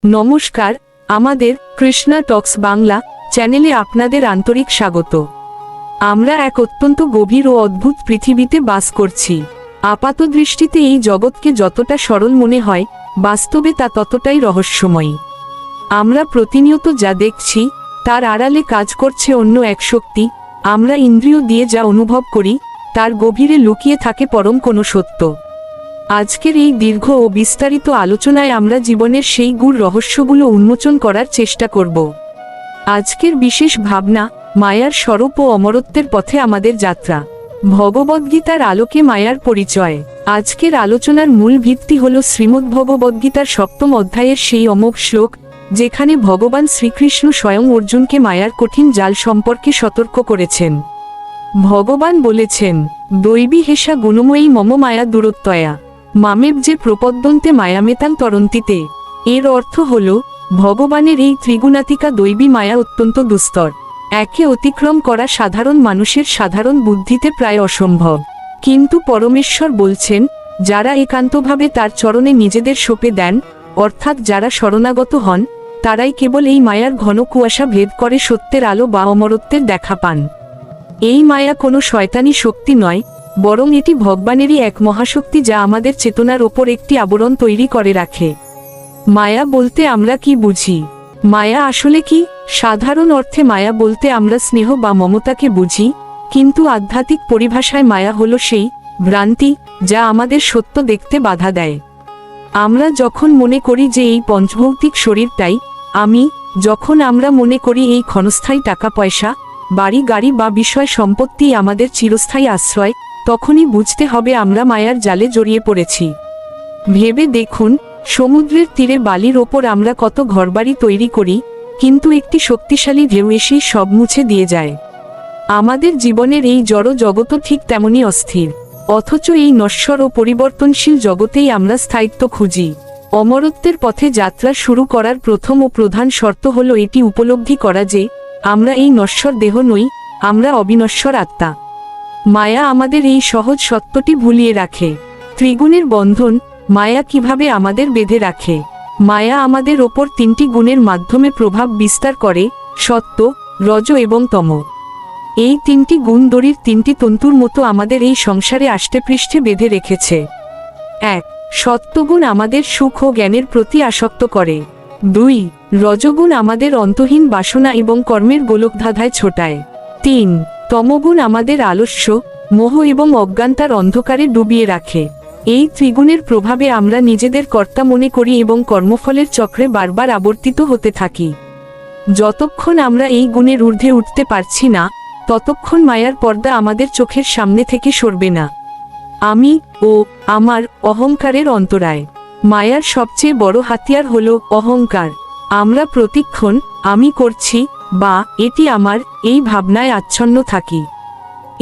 নমস্কার, আমাদের কৃষ্ণা টক্স বাংলা চ্যানেলে আপনাদের আন্তরিক স্বাগত। আমরা এক অত্যন্ত গভীর ও অদ্ভুত পৃথিবীতে বাস করছি। আপাত দৃষ্টিতে এই জগৎকে যতটা সরল মনে হয়, বাস্তবে তা ততটাই রহস্যময়ী। আমরা প্রতিনিয়ত যা দেখছি তার আড়ালে কাজ করছে অন্য এক শক্তি। আমরা ইন্দ্রিয় দিয়ে যা অনুভব করি তার গভীরে লুকিয়ে থাকে পরম কোনো সত্য। আজকের এই দীর্ঘ ও বিস্তারিত আলোচনায় আমরা জীবনের সেই গূঢ় রহস্যগুলো উন্মোচন করার চেষ্টা করব। আজকের বিশেষ ভাবনা, মায়ার স্বরূপ ও অমরত্বের পথে আমাদের যাত্রা। ভগবদ্গীতার আলোকে মায়ার পরিচয়। আজকের আলোচনার মূল ভিত্তি হল শ্রীমদ্ভগবদ্গীতার 7ম অধ্যায়ের সেই অমোঘ শ্লোক, যেখানে ভগবান শ্রীকৃষ্ণ স্বয়ং অর্জুনকে মায়ার কঠিন জাল সম্পর্কে সতর্ক করেছেন। ভগবান বলেছেন, দৈবী হেষা গুণময়ী মম মায়া দূরত্বয়া মামেব যে প্রপদ্যন্তে মায়ামেতাং তরন্তিতে। এর অর্থ হল, ভগবানের এই ত্রিগুণাতিকা দৈবী মায়া অত্যন্ত দুস্তর। একে অতিক্রম করা সাধারণ মানুষের সাধারণ বুদ্ধিতে প্রায় অসম্ভব। কিন্তু পরমেশ্বর বলছেন, যারা একান্তভাবে তার চরণে নিজেদের সঁপে দেন, অর্থাৎ যারা শরণাগত হন, তারাই কেবল এই মায়ার ঘন কুয়াশা ভেদ করে সত্যের আলো বা অমরত্বের দেখা পান। এই মায়া কোনো শয়তানি শক্তি নয়, বরং এটি ভগবানেরই এক মহাশক্তি, যা আমাদের চেতনার ওপর একটি আবরণ তৈরি করে রাখে। মায়া বলতে আমরা কি বুঝি? মায়া আসলে কি? সাধারণ অর্থে মায়া বলতে আমরা স্নেহ বা মমতাকে বুঝি, কিন্তু আধ্যাত্মিক পরিভাষায় মায়া হলো সেই ভ্রান্তি যা আমাদের সত্য দেখতে বাধা দেয়। আমরা যখন মনে করি যে এই পঞ্চভৌতিক শরীরটাই আমি, যখন আমরা মনে করি এই ক্ষণস্থায়ী টাকা পয়সা, বাড়ি গাড়ি বা বিষয় সম্পত্তি আমাদের চিরস্থায়ী আশ্রয়, তখনই বুঝতে হবে আমরা মায়ার জালে জড়িয়ে পড়েছি। ভেবে দেখুন, সমুদ্রের তীরে বালির ওপর আমরা কত ঘরবাড়ি তৈরি করি, কিন্তু একটি শক্তিশালী ঢেউ এসেই সব মুছে দিয়ে যায়। আমাদের জীবনের এই জড় জগৎও ঠিক তেমনই অস্থির, অথচ এই নশ্বর ও পরিবর্তনশীল জগতেই আমরা স্থায়িত্ব খুঁজি। অমরত্বের পথে যাত্রা শুরু করার প্রথম ও প্রধান শর্ত হল এটি উপলব্ধি করা যে আমরা এই নশ্বর দেহ নই, আমরা অবিনশ্বর আত্মা। মায়া আমাদের এই সহজ সত্যটি ভুলিয়ে রাখে। ত্রিগুণের বন্ধন, মায়া কিভাবে আমাদের বেঁধে রাখে? মায়া আমাদের ওপর 3টি গুণের মাধ্যমে প্রভাব বিস্তার করে, সত্য, রজ এবং তম। এই 3টি গুণ দড়ির 3টি তন্তুর মতো আমাদের এই সংসারে আষ্টেপৃষ্ঠে বেঁধে রেখেছে। 1. সত্যগুণ আমাদের সুখ ও জ্ঞানের প্রতি আসক্ত করে। 2. রজগুণ আমাদের অন্তহীন বাসনা এবং কর্মের গোলকধাঁধায় ছোটায়। 3. তমগুণ আমাদের আলস্য, মোহ এবং অজ্ঞানতার অন্ধকারে ডুবিয়ে রাখে। এই ত্রিগুণের প্রভাবে আমরা নিজেদের কর্তা মনে করি এবং কর্মফলের চক্রে বারবার আবর্তিত হতে থাকি। যতক্ষণ আমরা এই গুণের ঊর্ধ্বে উঠতে পারছি না, ততক্ষণ মায়ার পর্দা আমাদের চোখের সামনে থেকে সরবে না। আমি ও আমার অহংকারের অন্তরায়। মায়ার সবচেয়ে বড় হাতিয়ার হল অহংকার। আমরা প্রতিক্ষণ আমি করছি বা এটি আমার এই ভাবনায় আচ্ছন্ন থাকি।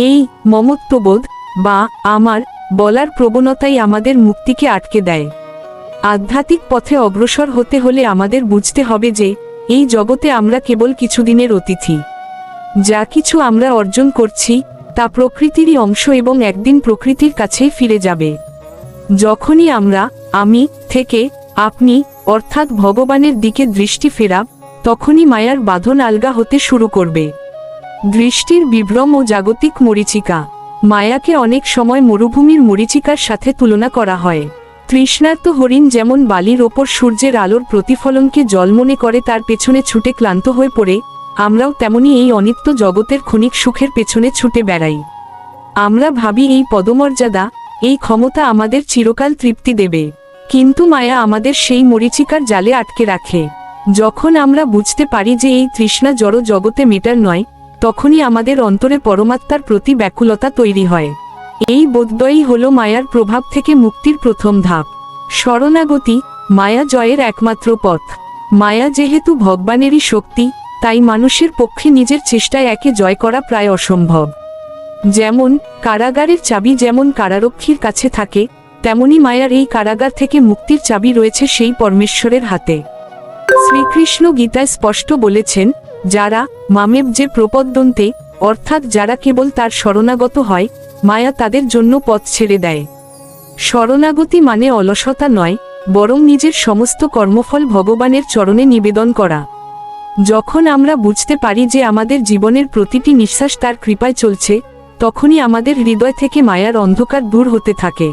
এই মমত্ববোধ বা আমার বলার প্রবণতাই আমাদের মুক্তিকে আটকে দেয়। আধ্যাত্মিক পথে অগ্রসর হতে হলে আমাদের বুঝতে হবে যে এই জগতে আমরা কেবল কিছুদিনের অতিথি। যা কিছু আমরা অর্জন করছি তা প্রকৃতিরই অংশ এবং একদিন প্রকৃতির কাছেই ফিরে যাবে। যখনই আমরা আমি থেকে আপনি অর্থাৎ ভগবানের দিকে দৃষ্টি ফেরাব, তখনই মায়ার বাঁধন আলগা হতে শুরু করবে। দৃষ্টির বিভ্রম ও জাগতিক মরীচিকা। মায়াকে অনেক সময় মরুভূমির মরীচিকার সাথে তুলনা করা হয়। তৃষ্ণার্ত হরিণ যেমন বালির ওপর সূর্যের আলোর প্রতিফলনকে জল মনে করে তার পেছনে ছুটে ক্লান্ত হয়ে পড়ে, আমরাও তেমনি এই অনিত্য জগতের ক্ষণিক সুখের পেছনে ছুটে বেড়াই। আমরা ভাবি এই পদমর্যাদা, এই ক্ষমতা আমাদের চিরকাল তৃপ্তি দেবে, কিন্তু মায়া আমাদের সেই মরীচিকার জালে আটকে রাখে। যখন আমরা বুঝতে পারি যে এই তৃষ্ণা জড় জগতে মেটার নয়, তখনই আমাদের অন্তরে পরমাত্মার প্রতি ব্যাকুলতা তৈরি হয়। এই বোধোদয়ই হল মায়ার প্রভাব থেকে মুক্তির প্রথম ধাপ। শরণাগতি, মায়া জয়ের একমাত্র পথ। মায়া যেহেতু ভগবানেরই শক্তি, তাই মানুষের পক্ষে নিজের চেষ্টায় একে জয় করা প্রায় অসম্ভব। যেমন কারাগারের চাবি যেমন কারারক্ষীর কাছে থাকে, তেমনি মায়ার এই কারাগার থেকে মুক্তির চাবি রয়েছে সেই পরমেশ্বরের হাতে। শ্রীকৃষ্ণ গীতায় স্পষ্ট বলেছেন, যারা মামেব যে প্রপদ্যন্তে অর্থাৎ যারা কেবল তার শরণাগত হয়, মায়া তাদের জন্য পথ ছেড়ে দেয়। শরণাগতি মানে অলসতা নয়, বরং নিজের সমস্ত কর্মফল ভগবানের চরণে নিবেদন করা। যখন আমরা বুঝতে পারি যে আমাদের জীবনের প্রতিটি নিঃশ্বাস তার কৃপায় চলছে, তখনই আমাদের হৃদয় থেকে মায়ার অন্ধকার দূর হতে থাকে।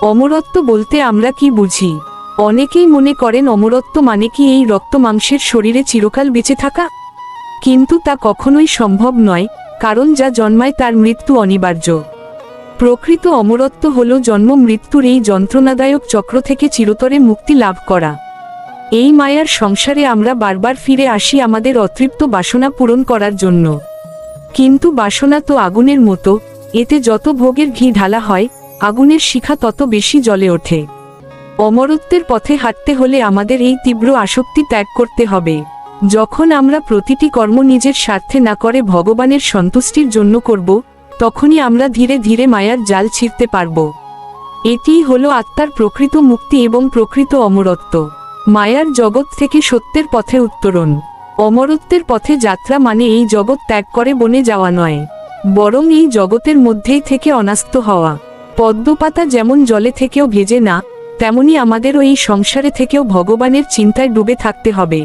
অমরত্ব বলতে আমরা কি বুঝি? অনেকেই মনে করেন অমরত্ব মানে কি এই রক্ত মাংসের শরীরে চিরকাল বেঁচে থাকা, কিন্তু তা কখনোই সম্ভব নয়, কারণ যা জন্মায় তার মৃত্যু অনিবার্য। প্রকৃত অমরত্ব হল জন্ম মৃত্যুর এই যন্ত্রণাদায়ক চক্র থেকে চিরতরে মুক্তি লাভ করা। এই মায়ার সংসারে আমরা বারবার ফিরে আসি আমাদের অতৃপ্ত বাসনা পূরণ করার জন্য, কিন্তু বাসনা তো আগুনের মতো, এতে যত ভোগের ঘি ঢালা হয়, আগুনের শিখা তত বেশি জ্বলে ওঠে। অমরত্বের পথে হাঁটতে হলে আমাদের এই তীব্র আসক্তি ত্যাগ করতে হবে। যখন আমরা প্রতিটি কর্ম নিজের স্বার্থে না করে ভগবানের সন্তুষ্টির জন্য করব, তখনই আমরা ধীরে ধীরে মায়ার জাল ছিঁড়তে পারব। এটিই হলো আত্মার প্রকৃত মুক্তি এবং প্রকৃত অমরত্ব। মায়ার জগৎ থেকে সত্যের পথে উত্তরণ। অমরত্বের পথে যাত্রা মানে এই জগৎ ত্যাগ করে বনে যাওয়া নয়, বরং এই জগতের মধ্যেই থেকে অনাস্ত হওয়া। পদ্মপাতা যেমন জলে থেকেও ভেজে না, তেমনি আমাদেরও এই সংসারে থেকেও ভগবানের চিন্তায় ডুবে থাকতে হবে।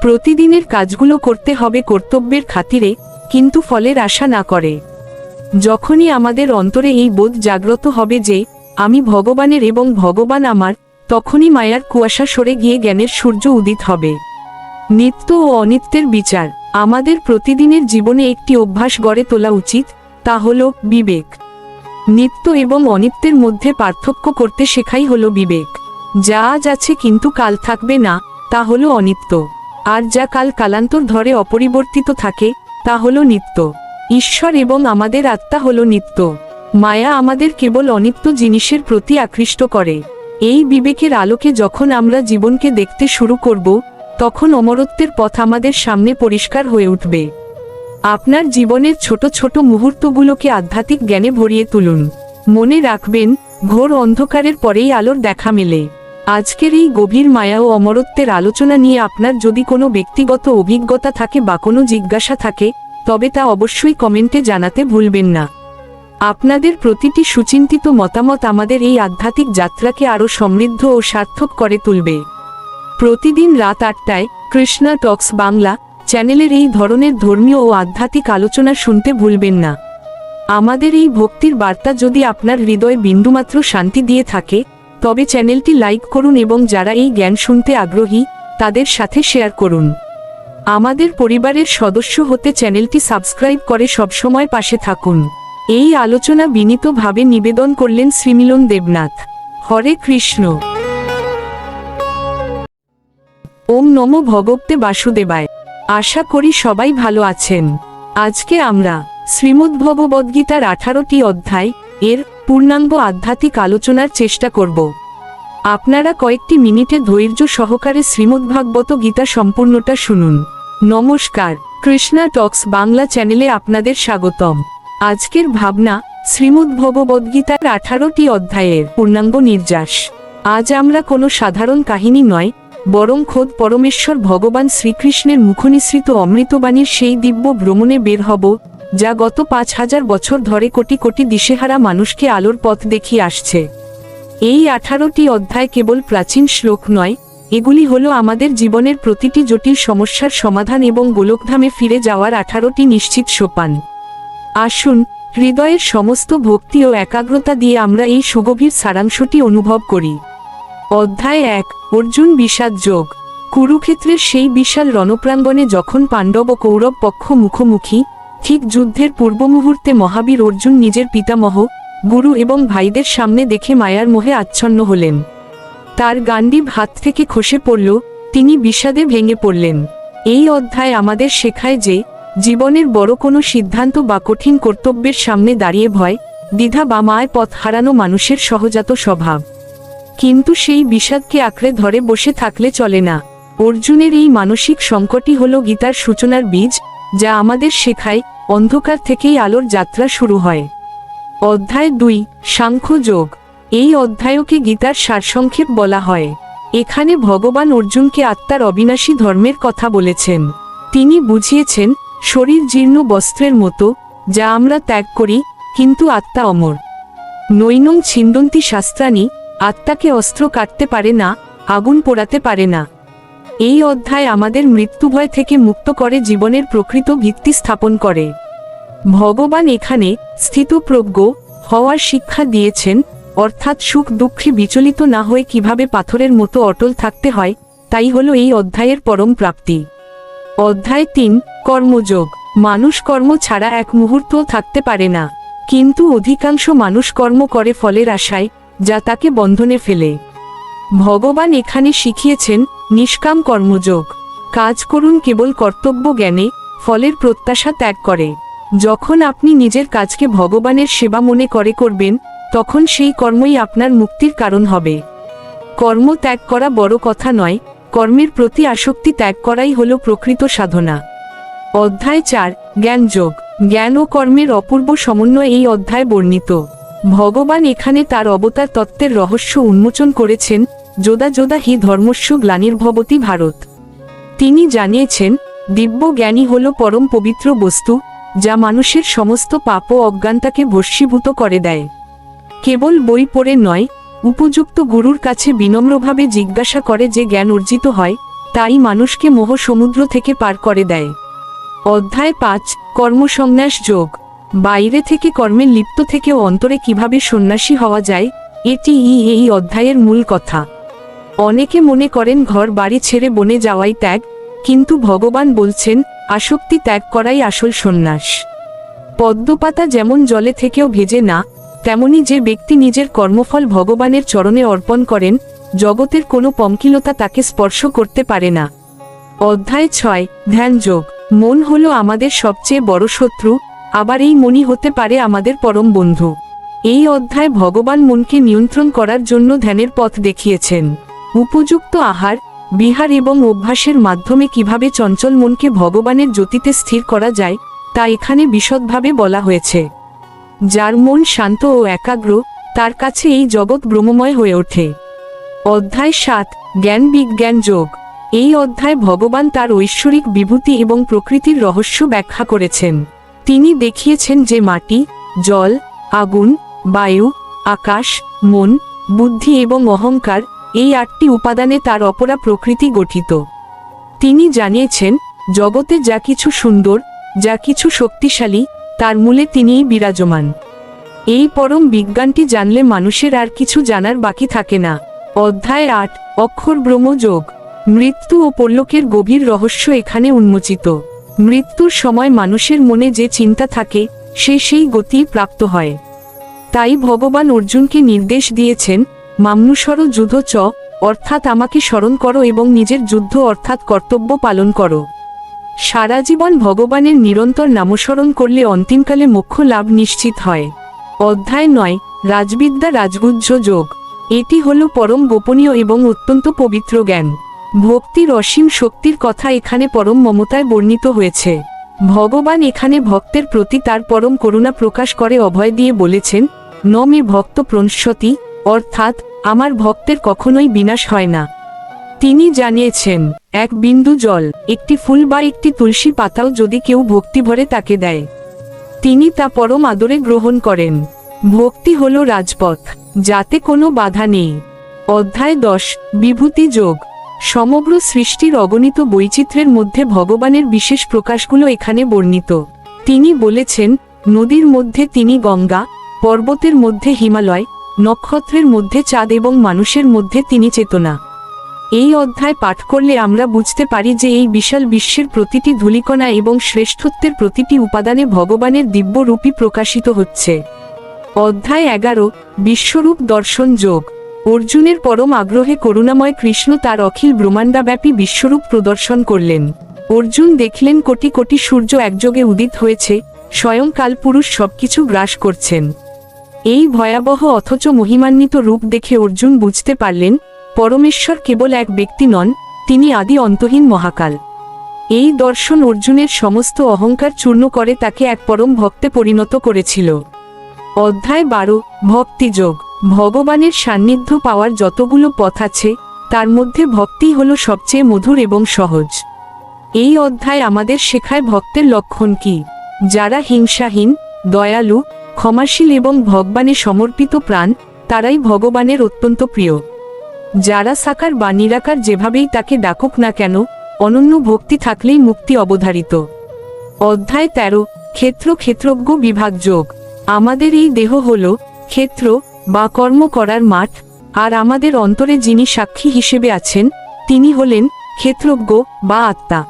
প্রতিদিনের কাজগুলো করতে হবে কর্তব্যের খাতিরে, কিন্তু ফলের আশা না করে। যখনই আমাদের অন্তরে এই বোধ জাগ্রত হবে যে আমি ভগবানের এবং ভগবান আমার, তখনই মায়ার কুয়াশা সরে গিয়ে জ্ঞানের সূর্য উদিত হবে। নিত্য ও অনিত্যের বিচার। আমাদের প্রতিদিনের জীবনে একটি অভ্যাস গড়ে তোলা উচিত, তা হল বিবেক। নিত্য এবং অনিত্যের মধ্যে পার্থক্য করতে শেখাই হলো বিবেক। যা আজ আছে কিন্তু কাল থাকবে না, তা হলো অনিত্য। আর যা কাল কালান্তর ধরে অপরিবর্তিত থাকে, তা হলো নিত্য। ঈশ্বর এবং আমাদের আত্মা হলো নিত্য। মায়া আমাদের কেবল অনিত্য জিনিসের প্রতি আকৃষ্ট করে। এই বিবেকের আলোকে যখন আমরা জীবনকে দেখতে শুরু করব, তখন অমরত্বের পথ আমাদের সামনে পরিষ্কার হয়ে উঠবে। আপনার জীবনের ছোট ছোট মুহূর্তগুলোকে আধ্যাত্মিক জ্ঞানে ভরিয়ে তুলুন। মনে রাখবেন, ঘোর অন্ধকারের পরেই আলোর দেখা মেলে। আজকের এই গভীর মায়া ও অমরত্বের আলোচনা নিয়ে আপনার যদি কোনো ব্যক্তিগত অভিজ্ঞতা থাকে বা কোনো জিজ্ঞাসা থাকে, তবে তা অবশ্যই কমেন্টে জানাতে ভুলবেন না। আপনাদের প্রতিটি সুচিন্তিত মতামত আমাদের এই আধ্যাত্মিক যাত্রাকে আরও সমৃদ্ধ ও সার্থক করে তুলবে। প্রতিদিন রাত 8টায় কৃষ্ণা টক্স বাংলা চ্যানেলের এই ধরনের ধর্মীয় ও আধ্যাত্মিক আলোচনা শুনতে ভুলবেন না। আমাদের এই ভক্তির বার্তা যদি আপনার হৃদয়ে বিন্দুমাত্র শান্তি দিয়ে থাকে, তবে চ্যানেলটি লাইক করুন এবং যারা এই জ্ঞান শুনতে আগ্রহী, তাদের সাথে শেয়ার করুন। আমাদের পরিবারের সদস্য হতে চ্যানেলটি সাবস্ক্রাইব করে সবসময় পাশে থাকুন। এই আলোচনা বিনীতভাবে নিবেদন করলেন শ্রীমিলন দেবনাথ। হরে কৃষ্ণ। ওম নমো ভগবতে বাসুদেবায়। আশা করি সবাই ভালো আছেন। আজকে আমরা শ্রীমদ্ভগবদ্গীতার 18টি অধ্যায় এর পূর্ণাঙ্গ আধ্যাত্মিক আলোচনার চেষ্টা করব। আপনারা কয়েকটি মিনিটে ধৈর্য সহকারে শ্রীমদ্ভাগবত গীতা সম্পূর্ণটা শুনুন। নমস্কার, কৃষ্ণা টক্স বাংলা চ্যানেলে আপনাদের স্বাগতম। আজকের ভাবনা, শ্রীমদ্ভগবদ্গীতার 18টি অধ্যায়ের পূর্ণাঙ্গ নির্যাস। আজ আমরা কোনো সাধারণ কাহিনী নয়, বরং খোদ পরমেশ্বর ভগবান শ্রীকৃষ্ণের মুখনিসৃত অমৃতবাণীর সেই দিব্য ভ্রমণে বের হব, যা গত 5000 বছর ধরে কোটি কোটি দিশেহারা মানুষকে আলোর পথ দেখিয়ে আসছে। এই 18টি অধ্যায় কেবল প্রাচীন শ্লোক নয়, এগুলি হলো আমাদের জীবনের প্রতিটি জটিল সমস্যার সমাধান এবং গোলকধামে ফিরে যাওয়ার 18টি নিশ্চিত সোপান। আসুন, হৃদয়ের সমস্ত ভক্তি ও একাগ্রতা দিয়ে আমরা এই সুগভীর সারাংশটি অনুভব করি। অধ্যায় 1, অর্জুন বিষাদ যোগ। কুরুক্ষেত্রের সেই বিশাল রণপ্রাঙ্গণে যখন পাণ্ডব ও কৌরব পক্ষ মুখোমুখি, ঠিক যুদ্ধের পূর্ব মুহূর্তে মহাবীর অর্জুন নিজের পিতামহ, গুরু এবং ভাইদের সামনে দেখে মায়ার মোহে আচ্ছন্ন হলেন। তার গান্ডীব হাত থেকে খসে পড়ল, তিনি বিষাদে ভেঙে পড়লেন। এই অধ্যায় আমাদের শেখায় যে জীবনের বড় কোনো সিদ্ধান্ত বা কঠিন কর্তব্যের সামনে দাঁড়িয়ে ভয়, দ্বিধা বা মায় পথ হারানো মানুষের সহজাত স্বভাব। কিন্তু সেই বিষাদকে আঁকড়ে ধরে বসে থাকলে চলে না। অর্জুনের এই মানসিক সংকটই হল গীতার সূচনার বীজ, যা আমাদের শেখায় অন্ধকার থেকেই আলোর যাত্রা শুরু হয়। অধ্যায় 2, সাংখ্য যোগ। এই অধ্যায়কে গীতার সারসংক্ষেপ বলা হয়। এখানে ভগবান অর্জুনকে আত্মার অবিনাশী ধর্মের কথা বলেছেন। তিনি বুঝিয়েছেন, শরীর জীর্ণ বস্ত্রের মতো, যা আমরা ত্যাগ করি, কিন্তু আত্মা অমর। নৈনং ছিন্দন্তি শাস্ত্রাণি আত্মাকে অস্ত্র কাটতে পারে না, আগুন পোড়াতে পারে না। এই অধ্যায় আমাদের মৃত্যুভয় থেকে মুক্ত করে জীবনের প্রকৃত ভিত্তি স্থাপন করে। ভগবান এখানে স্থিতপ্রজ্ঞ হওয়ার শিক্ষা দিয়েছেন, অর্থাৎ সুখ দুঃখে বিচলিত না হয়ে কিভাবে পাথরের মতো অটল থাকতে হয়, তাই হলো এই অধ্যায়ের পরম প্রাপ্তি। অধ্যায় ৩, কর্মযোগ। মানুষ কর্ম ছাড়া এক মুহূর্তও থাকতে পারে না, কিন্তু অধিকাংশ মানুষ কর্ম করে ফলের আশায়, যা তাকে বন্ধনে ফেলে। ভগবান এখানে শিখিয়েছেন নিষ্কাম কর্মযোগ। কাজ করুন কেবল কর্তব্য জ্ঞানে, ফলের প্রত্যাশা ত্যাগ করে। যখন আপনি নিজের কাজকে ভগবানের সেবা মনে করে করবেন, তখন সেই কর্মই আপনার মুক্তির কারণ হবে। কর্ম ত্যাগ করা বড় কথা নয়, কর্মের প্রতি আসক্তি ত্যাগ করাই হল প্রকৃত সাধনা। অধ্যায় ৪, জ্ঞানযোগ। জ্ঞান ও কর্মের অপূর্ব সমন্বয় এই অধ্যায় বর্ণিত। ভগবান এখানে তার অবতার তত্ত্বের রহস্য উন্মোচন করেছেন। যোদা যোদা হি ধর্মস্য গ্লানির্ভবতি ভারত। তিনি জানিয়েছেন, দিব্য জ্ঞানই হল পরম পবিত্র বস্তু, যা মানুষের সমস্ত পাপ ও অজ্ঞানতাকে ভস্মীভূত করে দেয়। কেবল বই পড়ে নয়, উপযুক্ত গুরুর কাছে বিনম্রভাবে জিজ্ঞাসা করে যে জ্ঞান অর্জিত হয়, তাই মানুষকে মোহ সমুদ্র থেকে পার করে দেয়। অধ্যায় ৫, কর্মসন্ন্যাস যোগ। বাইরে থেকে কর্মে লিপ্ত থেকেও অন্তরে কিভাবে সন্ন্যাসী হওয়া যায়, এটি এই অধ্যায়ের মূল কথা। অনেকে মনে করেন ঘর বাড়ি ছেড়ে বনে যাওয়াই ত্যাগ, কিন্তু ভগবান বলছেন আসক্তি ত্যাগ করাই আসল সন্ন্যাস। পদ্মপাতা যেমন জলে থেকেও ভেজে না, তেমনি যে ব্যক্তি নিজের কর্মফল ভগবানের চরণে অর্পণ করেন, জগতের কোনো পঙ্কিলতা তাকে স্পর্শ করতে পারে না। অধ্যায় ৬, ধ্যানযোগ। মন হলো আমাদের সবচেয়ে বড় শত্রু, আবার এই মনই হতে পারে আমাদের পরম বন্ধু। এই অধ্যায় ভগবান মনকে নিয়ন্ত্রণ করার জন্য ধ্যানের পথ দেখিয়েছেন। উপযুক্ত আহার বিহার এবং অভ্যাসের মাধ্যমে কিভাবে চঞ্চল মনকে ভগবানের জ্যোতিতে স্থির করা যায়, তা এখানে বিশদভাবে বলা হয়েছে। যার মন শান্ত ও একাগ্র, তার কাছে এই জগৎ ব্রহ্মময় হয়ে ওঠে। অধ্যায় ৭, জ্ঞান বিজ্ঞান যোগ। এই অধ্যায় ভগবান তার ঐশ্বরিক বিভূতি এবং প্রকৃতির রহস্য ব্যাখ্যা করেছেন। তিনি দেখিয়েছেন যে মাটি, জল, আগুন, বায়ু, আকাশ, মন, বুদ্ধি এবং অহংকার, এই ৮টি উপাদানে তার অপরা প্রকৃতি গঠিত। তিনি জানিয়েছেন, জগতে যা কিছু সুন্দর, যা কিছু শক্তিশালী, তার মূলে তিনিই বিরাজমান। এই পরম বিজ্ঞানটি জানলে মানুষের আর কিছু জানার বাকি থাকে না। অধ্যায় ৮, অক্ষর ব্রহ্ম যোগ। মৃত্যু ও পরলোকের গভীর রহস্য এখানে উন্মোচিত। মৃত্যুর সময় মানুষের মনে যে চিন্তা থাকে, সে সেই গতি প্রাপ্ত হয়। তাই ভগবান অর্জুনকে নির্দেশ দিয়েছেন, মামনুষর যুদ্ধ চ, অর্থাৎ আমাকে স্মরণ করো এবং নিজের যুদ্ধ অর্থাৎ কর্তব্য পালন করো। সারা জীবন ভগবানের নিরন্তর নামস্মরণ করলে অন্তিমকালে মোক্ষ লাভ নিশ্চিত হয়। অধ্যায় ৯, রাজবিদ্যা রাজগুহ্য যোগ। এটি হল পরম গোপনীয় এবং অত্যন্ত পবিত্র জ্ঞান। ভক্তির অসীম শক্তির কথা এখানে পরম মমতায় বর্ণিত হয়েছে। ভগবান এখানে ভক্তের প্রতি তার পরম করুণা প্রকাশ করে অভয় দিয়ে বলেছেন, ন মে ভক্ত প্রণশ্যতি, অর্থাৎ আমার ভক্তের কখনোই বিনাশ হয় না। তিনি জানিয়েছেন, এক বিন্দু জল, একটি ফুল বা একটি তুলসী পাতাও যদি কেউ ভক্তিভরে তাকে দেয়, তিনি তা পরম আদরে গ্রহণ করেন। ভক্তি হল রাজপথ, যাতে কোনো বাধা নেই। অধ্যায় ১০, বিভূতি যোগ। সমগ্র সৃষ্টির অগণিত বৈচিত্র্যের মধ্যে ভগবানের বিশেষ প্রকাশগুলো এখানে বর্ণিত। তিনি বলেছেন, নদীর মধ্যে তিনি গঙ্গা, পর্বতের মধ্যে হিমালয়, নক্ষত্রের মধ্যে চাঁদ এবং মানুষের মধ্যে তিনি চেতনা। এই অধ্যায় পাঠ করলে আমরা বুঝতে পারি যে এই বিশাল বিশ্বের প্রতিটি ধূলিকণা এবং শ্রেষ্ঠত্বের প্রতিটি উপাদানে ভগবানের দিব্য রূপই প্রকাশিত হচ্ছে। অধ্যায় ১১, বিশ্বরূপ দর্শন যোগ। অর্জুনের পরম আগ্রহে করুণাময় কৃষ্ণ তার অখিল ব্রহ্মাণ্ডব্যাপী বিশ্বরূপ প্রদর্শন করলেন। অর্জুন দেখলেন কোটি কোটি সূর্য একযোগে উদিত হয়েছে, স্বয়ং কালপুরুষ সবকিছু গ্রাস করছেন। এই ভয়াবহ অথচ মহিমান্বিত রূপ দেখে অর্জুন বুঝতে পারলেন, পরমেশ্বর কেবল এক ব্যক্তি নন, তিনি আদি অন্তহীন মহাকাল। এই দর্শন অর্জুনের সমস্ত অহংকার চূর্ণ করে তাকে এক পরম ভক্তে পরিণত করেছিল। অধ্যায় ১২, ভক্তিযোগ। ভগবানের সান্নিধ্য পাওয়ার যতগুলো পথ আছে, তার মধ্যে ভক্তিই হল সবচেয়ে মধুর এবং সহজ। এই অধ্যায় আমাদের শেখায় ভক্তের লক্ষণ কি। যারা হিংসাহীন, দয়ালু, ক্ষমাশীল এবং ভগবানে সমর্পিত প্রাণ, তারাই ভগবানের অত্যন্ত প্রিয়। যারা সাকার বা নিরাকার যেভাবেই তাকে ডাকুক না কেন, অনন্য ভক্তি থাকলেই মুক্তি অবধারিত। অধ্যায় 13, ক্ষেত্র ক্ষেত্রজ্ঞ বিভাগ যোগ। আমাদের এই দেহ হল ক্ষেত্র বা কর্ম করার মাঠ, আর আমাদের অন্তরে যিনি সাক্ষী হিসেবে আছেন তিনি হলেন ক্ষেত্রজ্ঞ বা আত্মা।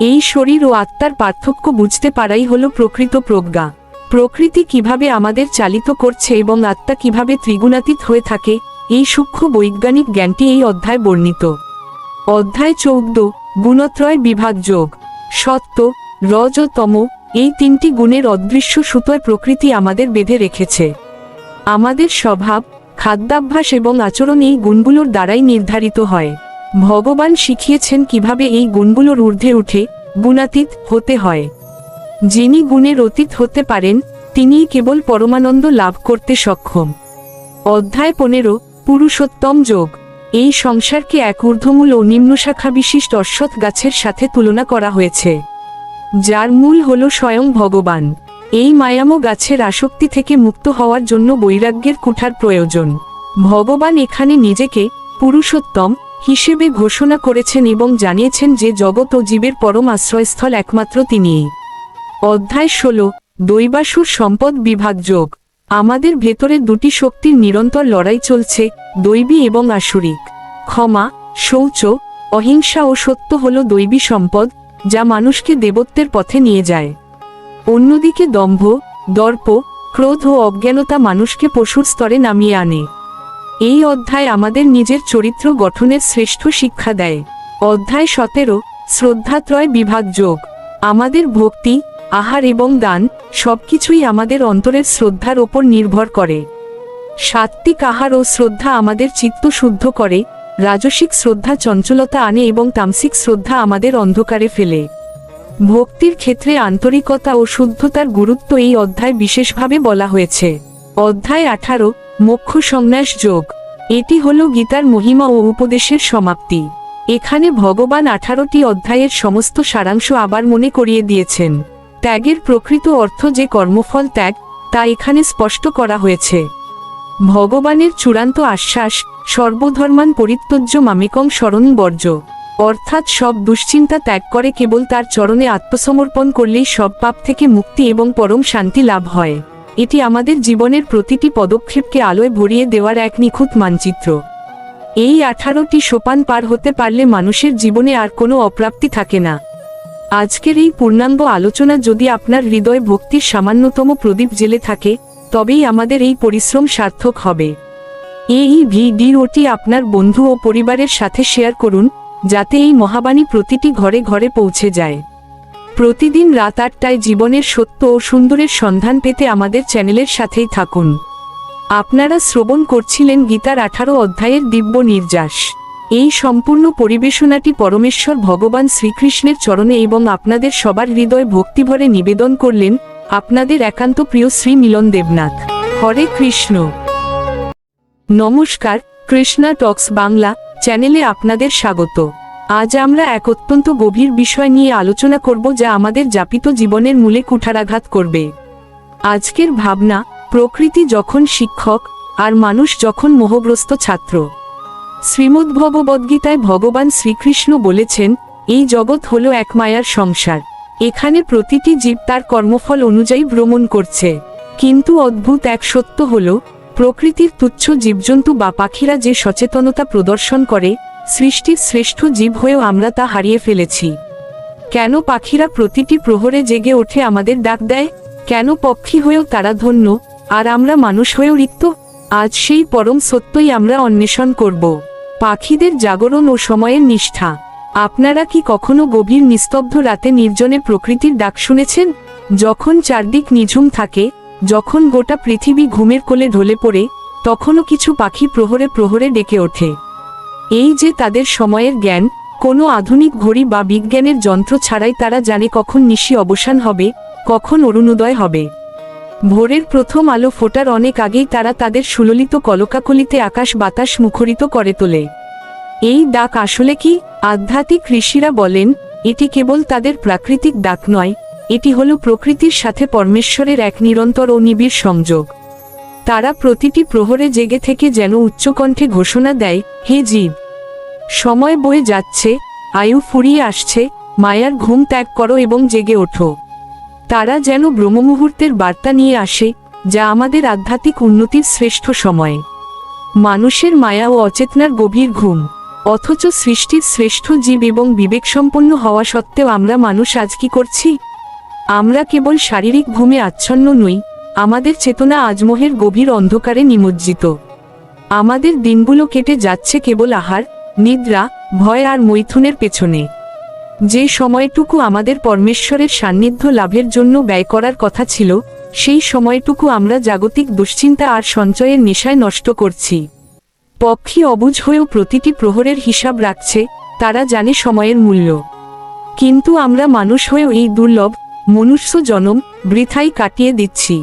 এই শরীর ও আত্মার পার্থক্য বুঝতে পারাই হল প্রকৃত প্রজ্ঞা। প্রকৃতি কিভাবে আমাদের চালিত করছে এবং আত্মা কিভাবে ত্রিগুণাতীত হয়ে থাকে, এই সূক্ষ্ম বৈজ্ঞানিক জ্ঞানটি এই অধ্যায় বর্ণিত। অধ্যায় 14, গুণত্রয় বিভাগ যোগ। সত্য, রজ ও তম, এই তিনটি গুণের অদৃশ্য সুতোয় প্রকৃতি আমাদের বেঁধে রেখেছে। আমাদের স্বভাব, খাদ্যাভ্যাস এবং আচরণ এই গুণগুলোর দ্বারাই নির্ধারিত হয়। ভগবান শিখিয়েছেন কিভাবে এই গুণগুলোর ঊর্ধ্বে উঠে গুণাতীত হতে হয়। যিনি গুণের অতীত হতে পারেন তিনিই কেবল পরমানন্দ লাভ করতে সক্ষম। অধ্যায় 15, পুরুষোত্তম যোগ। এই সংসারকে এক ঊর্ধ্বমূল ও নিম্নশাখা বিশিষ্ট অশ্বত্থ গাছের সাথে তুলনা করা হয়েছে, যার মূল হল স্বয়ং ভগবান। এই মায়ামো গাছের আসক্তি থেকে মুক্ত হওয়ার জন্য বৈরাগ্যের কুঠার প্রয়োজন। ভগবান এখানে নিজেকে পুরুষোত্তম হিসেবে ঘোষণা করেছেন এবং জানিয়েছেন যে জগৎ ও জীবের পরম আশ্রয়স্থল একমাত্র তিনিই। অধ্যায় 16, দৈবাসুর সম্পদ বিভাগ যোগ। আমাদের ভেতরে দুটি শক্তির নিরন্তর লড়াই চলছে, দৈবী এবং আসুরিক। ক্ষমা, শৌচ, অহিংসা ও সত্য হল দৈবী সম্পদ, যা মানুষকে দেবত্বের পথে নিয়ে যায়। অন্যদিকে দম্ভ, দর্প, ক্রোধ ও অজ্ঞানতা মানুষকে পশুর স্তরে নামিয়ে আনে। এই অধ্যায় আমাদের নিজের চরিত্র গঠনের শ্রেষ্ঠ শিক্ষা দেয়। অধ্যায় 17, শ্রদ্ধাত্রয় বিভাগ যোগ। আমাদের ভক্তি, আহার এবং দান সবকিছুই আমাদের অন্তরের শ্রদ্ধার ওপর নির্ভর করে। সাত্ত্বিক আহার ও শ্রদ্ধা আমাদের চিত্ত শুদ্ধ করে, রাজসিক শ্রদ্ধা চঞ্চলতা আনে এবং তামসিক শ্রদ্ধা আমাদের অন্ধকারে ফেলে। ভক্তির ক্ষেত্রে আন্তরিকতা ও শুদ্ধতার গুরুত্ব এই অধ্যায় বিশেষভাবে বলা হয়েছে। অধ্যায় 18, মোক্ষ সংন্যাস যোগ। এটি হল গীতার মহিমা ও উপদেশের সমাপ্তি। এখানে ভগবান 18টি অধ্যায়ের সমস্ত সারাংশ আবার মনে করিয়ে দিয়েছেন। ত্যাগের প্রকৃত অর্থ যে কর্মফল ত্যাগ, তা এখানে স্পষ্ট করা হয়েছে। ভগবানের চূড়ান্ত আশ্বাস, সর্বধর্মান পরিত্যজ্য মামেকং শরণ বর্জ, অর্থাৎ সব দুশ্চিন্তা ত্যাগ করে কেবল তার চরণে আত্মসমর্পণ করলেই সব পাপ থেকে মুক্তি এবং পরম শান্তি লাভ হয়। এটি আমাদের জীবনের প্রতিটি পদক্ষেপকে আলোয় ভরিয়ে দেওয়ার এক নিখুঁত মানচিত্র। এই 18টি সোপান পার হতে পারলে মানুষের জীবনে আর কোনো অপ্রাপ্তি থাকে না। আজকের এই পূর্ণাঙ্গ আলোচনা যদি আপনার হৃদয় ভক্তির সামান্যতম প্রদীপ জ্বেলে থাকে, তবেই আমাদের এই পরিশ্রম সার্থক হবে। এই ভিডিওটি আপনার বন্ধু ও পরিবারের সাথে শেয়ার করুন, যাতে এই মহাবাণী প্রতিটি ঘরে ঘরে পৌঁছে যায়। প্রতিদিন রাত 8টায় জীবনের সত্য ও সুন্দরের সন্ধান পেতে আমাদের চ্যানেলের সাথেই থাকুন। আপনারা শ্রবণ করছিলেন গীতার 18 অধ্যায়ের দিব্য নির্যাস। এই সম্পূর্ণ পরিবেশনাটি পরমেশ্বর ভগবান শ্রীকৃষ্ণের চরণে এবং আপনাদের সবার হৃদয় ভক্তিভরে নিবেদন করলেন আপনাদের একান্ত প্রিয় শ্রী মিলন দেবনাথ। হরে কৃষ্ণ। নমস্কার, কৃষ্ণা টক্স বাংলা চ্যানেলে আপনাদের স্বাগত। আজ আমরা এক অত্যন্ত গভীর বিষয় নিয়ে আলোচনা করব, যা আমাদের যাপিত জীবনের মূলে কুঠারাঘাত করবে। আজকের ভাবনা, প্রকৃতি যখন শিক্ষক আর মানুষ যখন মোহগ্রস্ত ছাত্র। শ্রীমদ্ভগবদ্গীতায় ভগবান শ্রীকৃষ্ণ বলেছেন, এই জগৎ হলো এক মায়ার সংসার। এখানে প্রতিটি জীব তার কর্মফল অনুযায়ী ভ্রমণ করছে। কিন্তু অদ্ভুত এক সত্য হল, প্রকৃতির তুচ্ছ জীবজন্তু বা পাখিরা যে সচেতনতা প্রদর্শন করে, সৃষ্টির শ্রেষ্ঠ জীব হয়েও আমরা তা হারিয়ে ফেলেছি। কেন পাখিরা প্রতিটি প্রহরে জেগে ওঠে আমাদের ডাক দেয়? কেন পক্ষী হয়েও তারা ধন্য, আর আমরা মানুষ হয়েও রিক্ত? আজ সেই পরম সত্যই আমরা অন্বেষণ করব। পাখিদের জাগরণ ও সময়ের নিষ্ঠা। আপনারা কি কখনো গভীর নিস্তব্ধ রাতে নির্জনে প্রকৃতির ডাক শুনেছেন? যখন চারদিক নিঝুম থাকে, যখন গোটা পৃথিবী ঘুমের কোলে ঢলে পড়ে, তখনও কিছু পাখি প্রহরে প্রহরে ডেকে ওঠে। এই যে তাদের সময়ের জ্ঞান, কোনো আধুনিক ঘড়ি বা বিজ্ঞানের যন্ত্র ছাড়াই তারা জানে কখন নিশি অবসান হবে, কখন অরুণোদয় হবে। ভোরের প্রথম আলো ফোটার অনেক আগেই তারা তাদের সুললিত কলকাকলিতে আকাশ বাতাস মুখরিত করে তোলে। এই ডাক আসলে কি? আধ্যাত্মিক ঋষিরা বলেন, এটি কেবল তাদের প্রাকৃতিক ডাক নয়, এটি হলো প্রকৃতির সাথে পরমেশ্বরের এক নিরন্তর ও নিবিড় সংযোগ। তারা প্রতিটি প্রহরে জেগে থেকে যেন উচ্চকণ্ঠে ঘোষণা দেয়, হে জীব, সময় বয়ে যাচ্ছে, আয়ু ফুরিয়ে আসছে, মায়ার ঘুম ত্যাগ করো এবং জেগে ওঠো। তারা যেন ব্রহ্মমুহূর্তের বার্তা নিয়ে আসে, যা আমাদের আধ্যাত্মিক উন্নতির শ্রেষ্ঠ সময়। মানুষের মায়া ও অচেতনার গভীর ঘুম। অথচ সৃষ্টির শ্রেষ্ঠ জীব এবং বিবেকসম্পন্ন হওয়া সত্ত্বেও আমরা মানুষ আজ কি করছি? আমরা কেবল শারীরিক ঘুমে আচ্ছন্ন নই, আমাদের চেতনা আজমোহের গভীর অন্ধকারে নিমজ্জিত। আমাদের দিনগুলো কেটে যাচ্ছে কেবল আহার, নিদ্রা, ভয় আর মৈথুনের পেছনে। যে সময়টুকু আমাদের পরমেশ্বরের সান্নিধ্য লাভের জন্য ব্যয় করার কথা ছিল, সেই সময়টুকু আমরা জাগতিক দুশ্চিন্তা আর সঞ্চয়ের নেশায় নষ্ট করছি। পক্ষী অবুঝ হয়েও প্রতিটি প্রহরের হিসাব রাখছে, তারা জানে সময়ের মূল্য। কিন্তু আমরা মানুষ হয়েও এই দুর্লভ মনুষ্য জনম বৃথাই কাটিয়ে দিচ্ছি।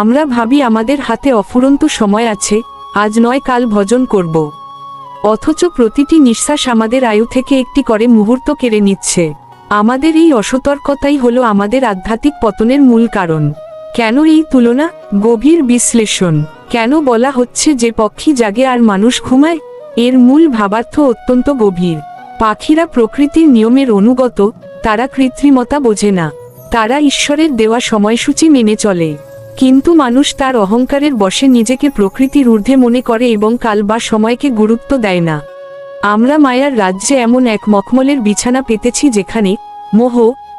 আমরা ভাবি আমাদের হাতে অফুরন্ত সময় আছে, আজ নয় কাল ভজন করব। অথচ প্রতিটি নিঃশ্বাস আমাদের আয়ু থেকে একটি করে মুহূর্ত কেড়ে নিচ্ছে। আমাদের এই অসতর্কতাই হলো আমাদের আধ্যাত্মিক পতনের মূল কারণ। কেন এই তুলনা? গভীর বিশ্লেষণ। কেন বলা হচ্ছে যে পক্ষী জাগে আর মানুষ ঘুমায়? এর মূল ভাবার্থ অত্যন্ত গভীর। পাখিরা প্রকৃতির নিয়মের অনুগত, তারা কৃত্রিমতা বোঝে না। তারা ঈশ্বরের দেওয়া সময়সূচি মেনে চলে। কিন্তু মানুষ তার অহংকারের বশে নিজেকে প্রকৃতির ঊর্ধ্বে মনে করে এবং কাল বা সময়কে গুরুত্ব দেয় না। আমরা মায়ার রাজ্যে এমন এক মখমলের বিছানা পেতেছি যেখানে মোহ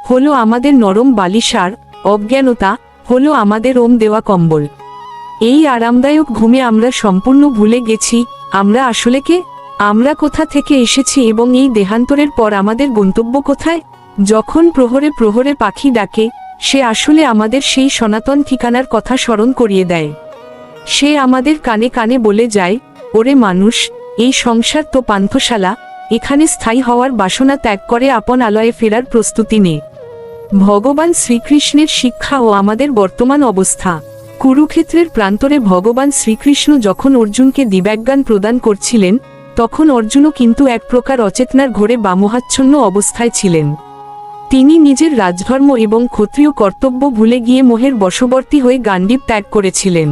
হলো আমাদের নরম বালিশার, অজ্ঞানতা হলো আমাদের ওম দেওয়া কম্বল। এই আরামদায়ক ঘুমে আমরা সম্পূর্ণ ভুলে গেছি আমরা আসলে কে, আমরা কোথা থেকে এসেছি এবং এই দেহান্তরের পর আমাদের গন্তব্য কোথায়। যখন প্রহরে প্রহরে পাখি ডাকে, সে আসলে আমাদের সেই সনাতন ঠিকানার কথা স্মরণ করিয়ে দেয়। সে আমাদের কানে কানে বলে যায়, ওরে মানুষ, এই সংসার তো পান্থশালা, এখানে স্থায়ী হওয়ার বাসনা ত্যাগ করে আপন আলয়ে ফেরার প্রস্তুতি নে। ভগবান শ্রীকৃষ্ণের শিক্ষা ও আমাদের বর্তমান অবস্থা। কুরুক্ষেত্রের প্রান্তরে ভগবান শ্রীকৃষ্ণ যখন অর্জুনকে দিব্যাজ্ঞান প্রদান করছিলেন, তখন অর্জুনও কিন্তু এক প্রকার অচেতনার ঘোরে বা মোহাচ্ছন্ন অবস্থায় ছিলেন। তিনি নিজের রাজধর্ম এবং ক্ষত্রিয় কর্তব্য ভুলে গিয়ে মোহের বশবর্তী হয়ে গান্ডীব ত্যাগ করেছিলেন।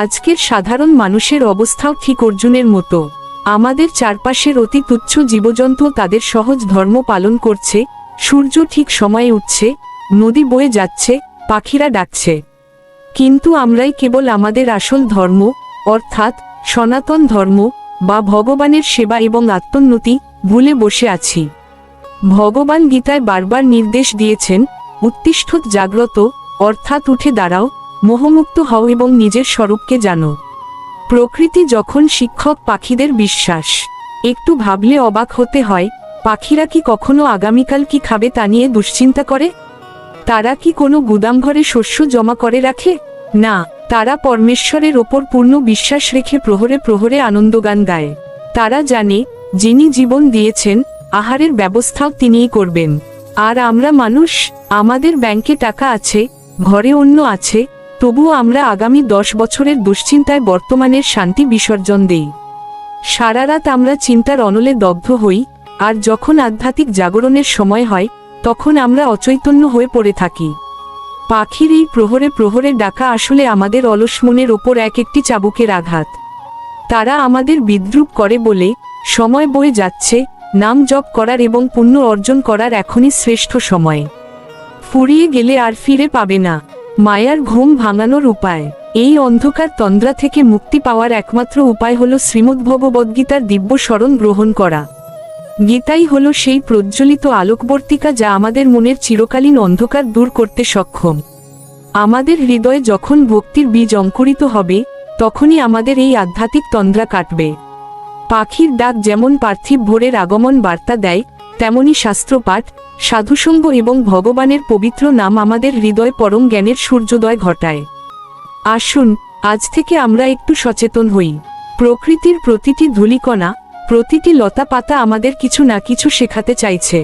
আজকের সাধারণ মানুষের অবস্থাও ঠিক অর্জুনের মতো। আমাদের চারপাশের অতি তুচ্ছ জীবজন্তু তাদের সহজ ধর্ম পালন করছে, সূর্য ঠিক সময়ে উঠছে, নদী বয়ে যাচ্ছে, পাখিরা ডাকছে। কিন্তু আমরাই কেবল আমাদের আসল ধর্ম, অর্থাৎ সনাতন ধর্ম বা ভগবানের সেবা এবং আত্মোন্নতি ভুলে বসে আছি। ভগবান গীতায় বারবার নির্দেশ দিয়েছেন, উত্তিষ্ঠৎ জাগ্রত, অর্থাৎ উঠে দাঁড়াও, মোহমুক্ত হও এবং নিজের স্বরূপকে জানো। প্রকৃতি যখন শিক্ষক পাখিদের বিশ্বাস। একটু ভাবলে অবাক হতে হয়, পাখিরা কি কখনো আগামীকাল কি খাবে তা নিয়ে দুশ্চিন্তা করে? তারা কি কোনো গুদামঘরে শস্য জমা করে রাখে? না, তারা পরমেশ্বরের ওপর পূর্ণ বিশ্বাস রেখে প্রহরে প্রহরে আনন্দগান গায়। তারা জানে, যিনি জীবন দিয়েছেন, আহারের ব্যবস্থাও তিনিই করবেন। আর আমরা মানুষ, আমাদের ব্যাংকে টাকা আছে, ঘরে অন্য আছে, তবুও আমরা আগামী 10 বছরের দুশ্চিন্তায় বর্তমানের শান্তি বিসর্জন দেই। সারা রাত আমরা চিন্তার অনলে দগ্ধ হই, আর যখন আধ্যাত্মিক জাগরণের সময় হয়, তখন আমরা অচৈতন্য হয়ে পড়ে থাকি। পাখির এই প্রহরে প্রহরে ডাকা আসলে আমাদের অলস মনের ওপর এক একটি চাবুকের আঘাত। তারা আমাদের বিদ্রূপ করে বলে, সময় বয়ে যাচ্ছে, নাম জপ করার এবং পুণ্য অর্জন করার এখনই শ্রেষ্ঠ সময়। ফুরিয়ে গেলে আর ফিরে পাবে না। মায়ার ঘুম ভাঙানোর উপায়। এই অন্ধকার তন্দ্রা থেকে মুক্তি পাওয়ার একমাত্র উপায় হল শ্রীমদ্ভগবদ্গীতার দিব্য স্মরণ গ্রহণ করা। গীতাই হল সেই প্রজ্জ্বলিত আলোকবর্তিকা যা আমাদের মনের চিরকালীন অন্ধকার দূর করতে সক্ষম। আমাদের হৃদয়ে যখন ভক্তির বীজ অঙ্কুরিত হবে, তখনই আমাদের এই আধ্যাত্মিক তন্দ্রা কাটবে। পাখির ডাক যেমন পার্থিব ভোরের আগমন বার্তা দেয়, তেমনি শাস্ত্রপাঠ, সাধুসঙ্গ এবং ভগবানের পবিত্র নাম আমাদের হৃদয়ে পরম জ্ঞানের সূর্যোদয় ঘটায়। আসুন, আজ থেকে আমরা একটু সচেতন হই। প্রকৃতির প্রতিটি ধূলিকণা, প্রতিটি লতা পাতা আমাদের কিছু না কিছু শেখাতে চাইছে।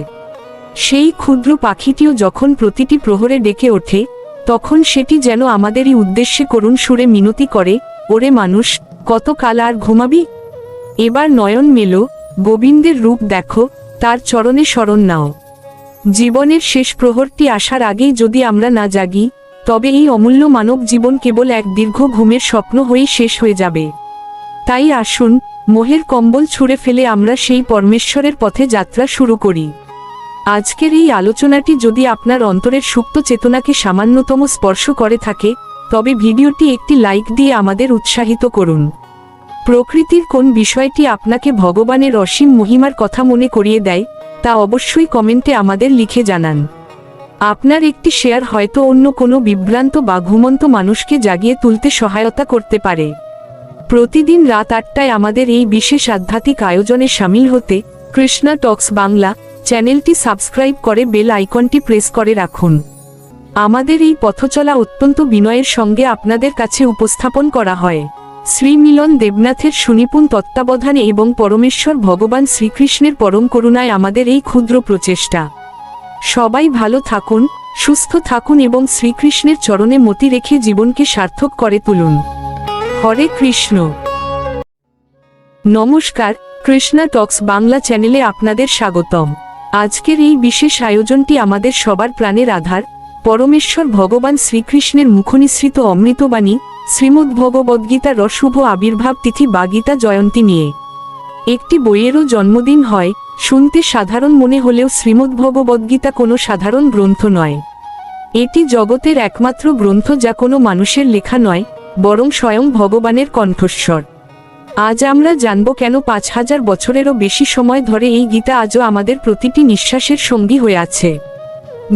সেই ক্ষুদ্র পাখিটিও যখন প্রতিটি প্রহরে ডেকে ওঠে, তখন সেটি যেন আমাদেরই উদ্দেশ্যে করুণ সুরে মিনতি করে, ওরে মানুষ, কত কাল আর ঘুমাবি? এবার নয়ন মেলো, গোবিন্দের রূপ দেখো, তার চরণে শরণ নাও। জীবনের শেষ প্রহরটি আসার আগেই যদি আমরা না জাগি, তবে এই অমূল্য মানব জীবন কেবল এক দীর্ঘ ঘুমের স্বপ্ন হয়েই শেষ হয়ে যাবে। তাই আসুন, মোহের কম্বল ছুঁড়ে ফেলে আমরা সেই পরমেশ্বরের পথে যাত্রা শুরু করি। আজকের এই আলোচনাটি যদি আপনার অন্তরের সুপ্ত চেতনাকে সামান্যতম স্পর্শ করে থাকে, তবে ভিডিওটি একটি লাইক দিয়ে আমাদের উৎসাহিত করুন। প্রকৃতির কোন বিষয়টি আপনাকে ভগবানের অসীম মহিমার কথা মনে করিয়ে দেয়, তা অবশ্যই কমেন্টে আমাদের লিখে জানান। আপনার একটি শেয়ার হয়তো অন্য কোনো বিভ্রান্ত বা ঘুমন্ত মানুষকে জাগিয়ে তুলতে সহায়তা করতে পারে। প্রতিদিন রাত 8টায় আমাদের এই বিশেষ আধ্যাত্মিক আয়োজনে শামিল হতে কৃষ্ণা টক্স বাংলা চ্যানেলটি সাবস্ক্রাইব করে বেল আইকনটি প্রেস করে রাখুন। আমাদের এই পথচলা অত্যন্ত বিনয়ের সঙ্গে আপনাদের কাছে উপস্থাপন করা হয় শ্রী মিলন দেবনাথের সুনিপুণ তত্ত্বাবধানে এবং পরমেশ্বর ভগবান শ্রীকৃষ্ণের পরম করুণায় আমাদের এই ক্ষুদ্র প্রচেষ্টা। সবাই ভালো থাকুন, সুস্থ থাকুন এবং শ্রীকৃষ্ণের চরণে মতি রেখে জীবনকে সার্থক করে তুলুন। হরে কৃষ্ণ। নমস্কার, কৃষ্ণা টক্স বাংলা চ্যানেলে আপনাদের স্বাগতম। আজকের এই বিশেষ আয়োজনটি আমাদের সবার প্রাণের আধার পরমেশ্বর ভগবান শ্রীকৃষ্ণের মুখনিসৃত অমৃতবাণী শ্রীমদ্ভগবদ্গীতার শুভ আবির্ভাব তিথি বা গীতা জয়ন্তী নিয়ে। একটি বইয়েরও জন্মদিন হয়, শুনতে সাধারণ মনে হলেও শ্রীমদ্ভগবদ্গীতা কোনো সাধারণ গ্রন্থ নয়। এটি জগতের একমাত্র গ্রন্থ যা কোনো মানুষের লেখা নয়, বরং স্বয়ং ভগবানের কণ্ঠস্বর। আজ আমরা জানব কেন 5000 বছরেরও বেশি সময় ধরে এই গীতা আজও আমাদের প্রতিটি নিঃশ্বাসের সঙ্গী হয়ে আছে।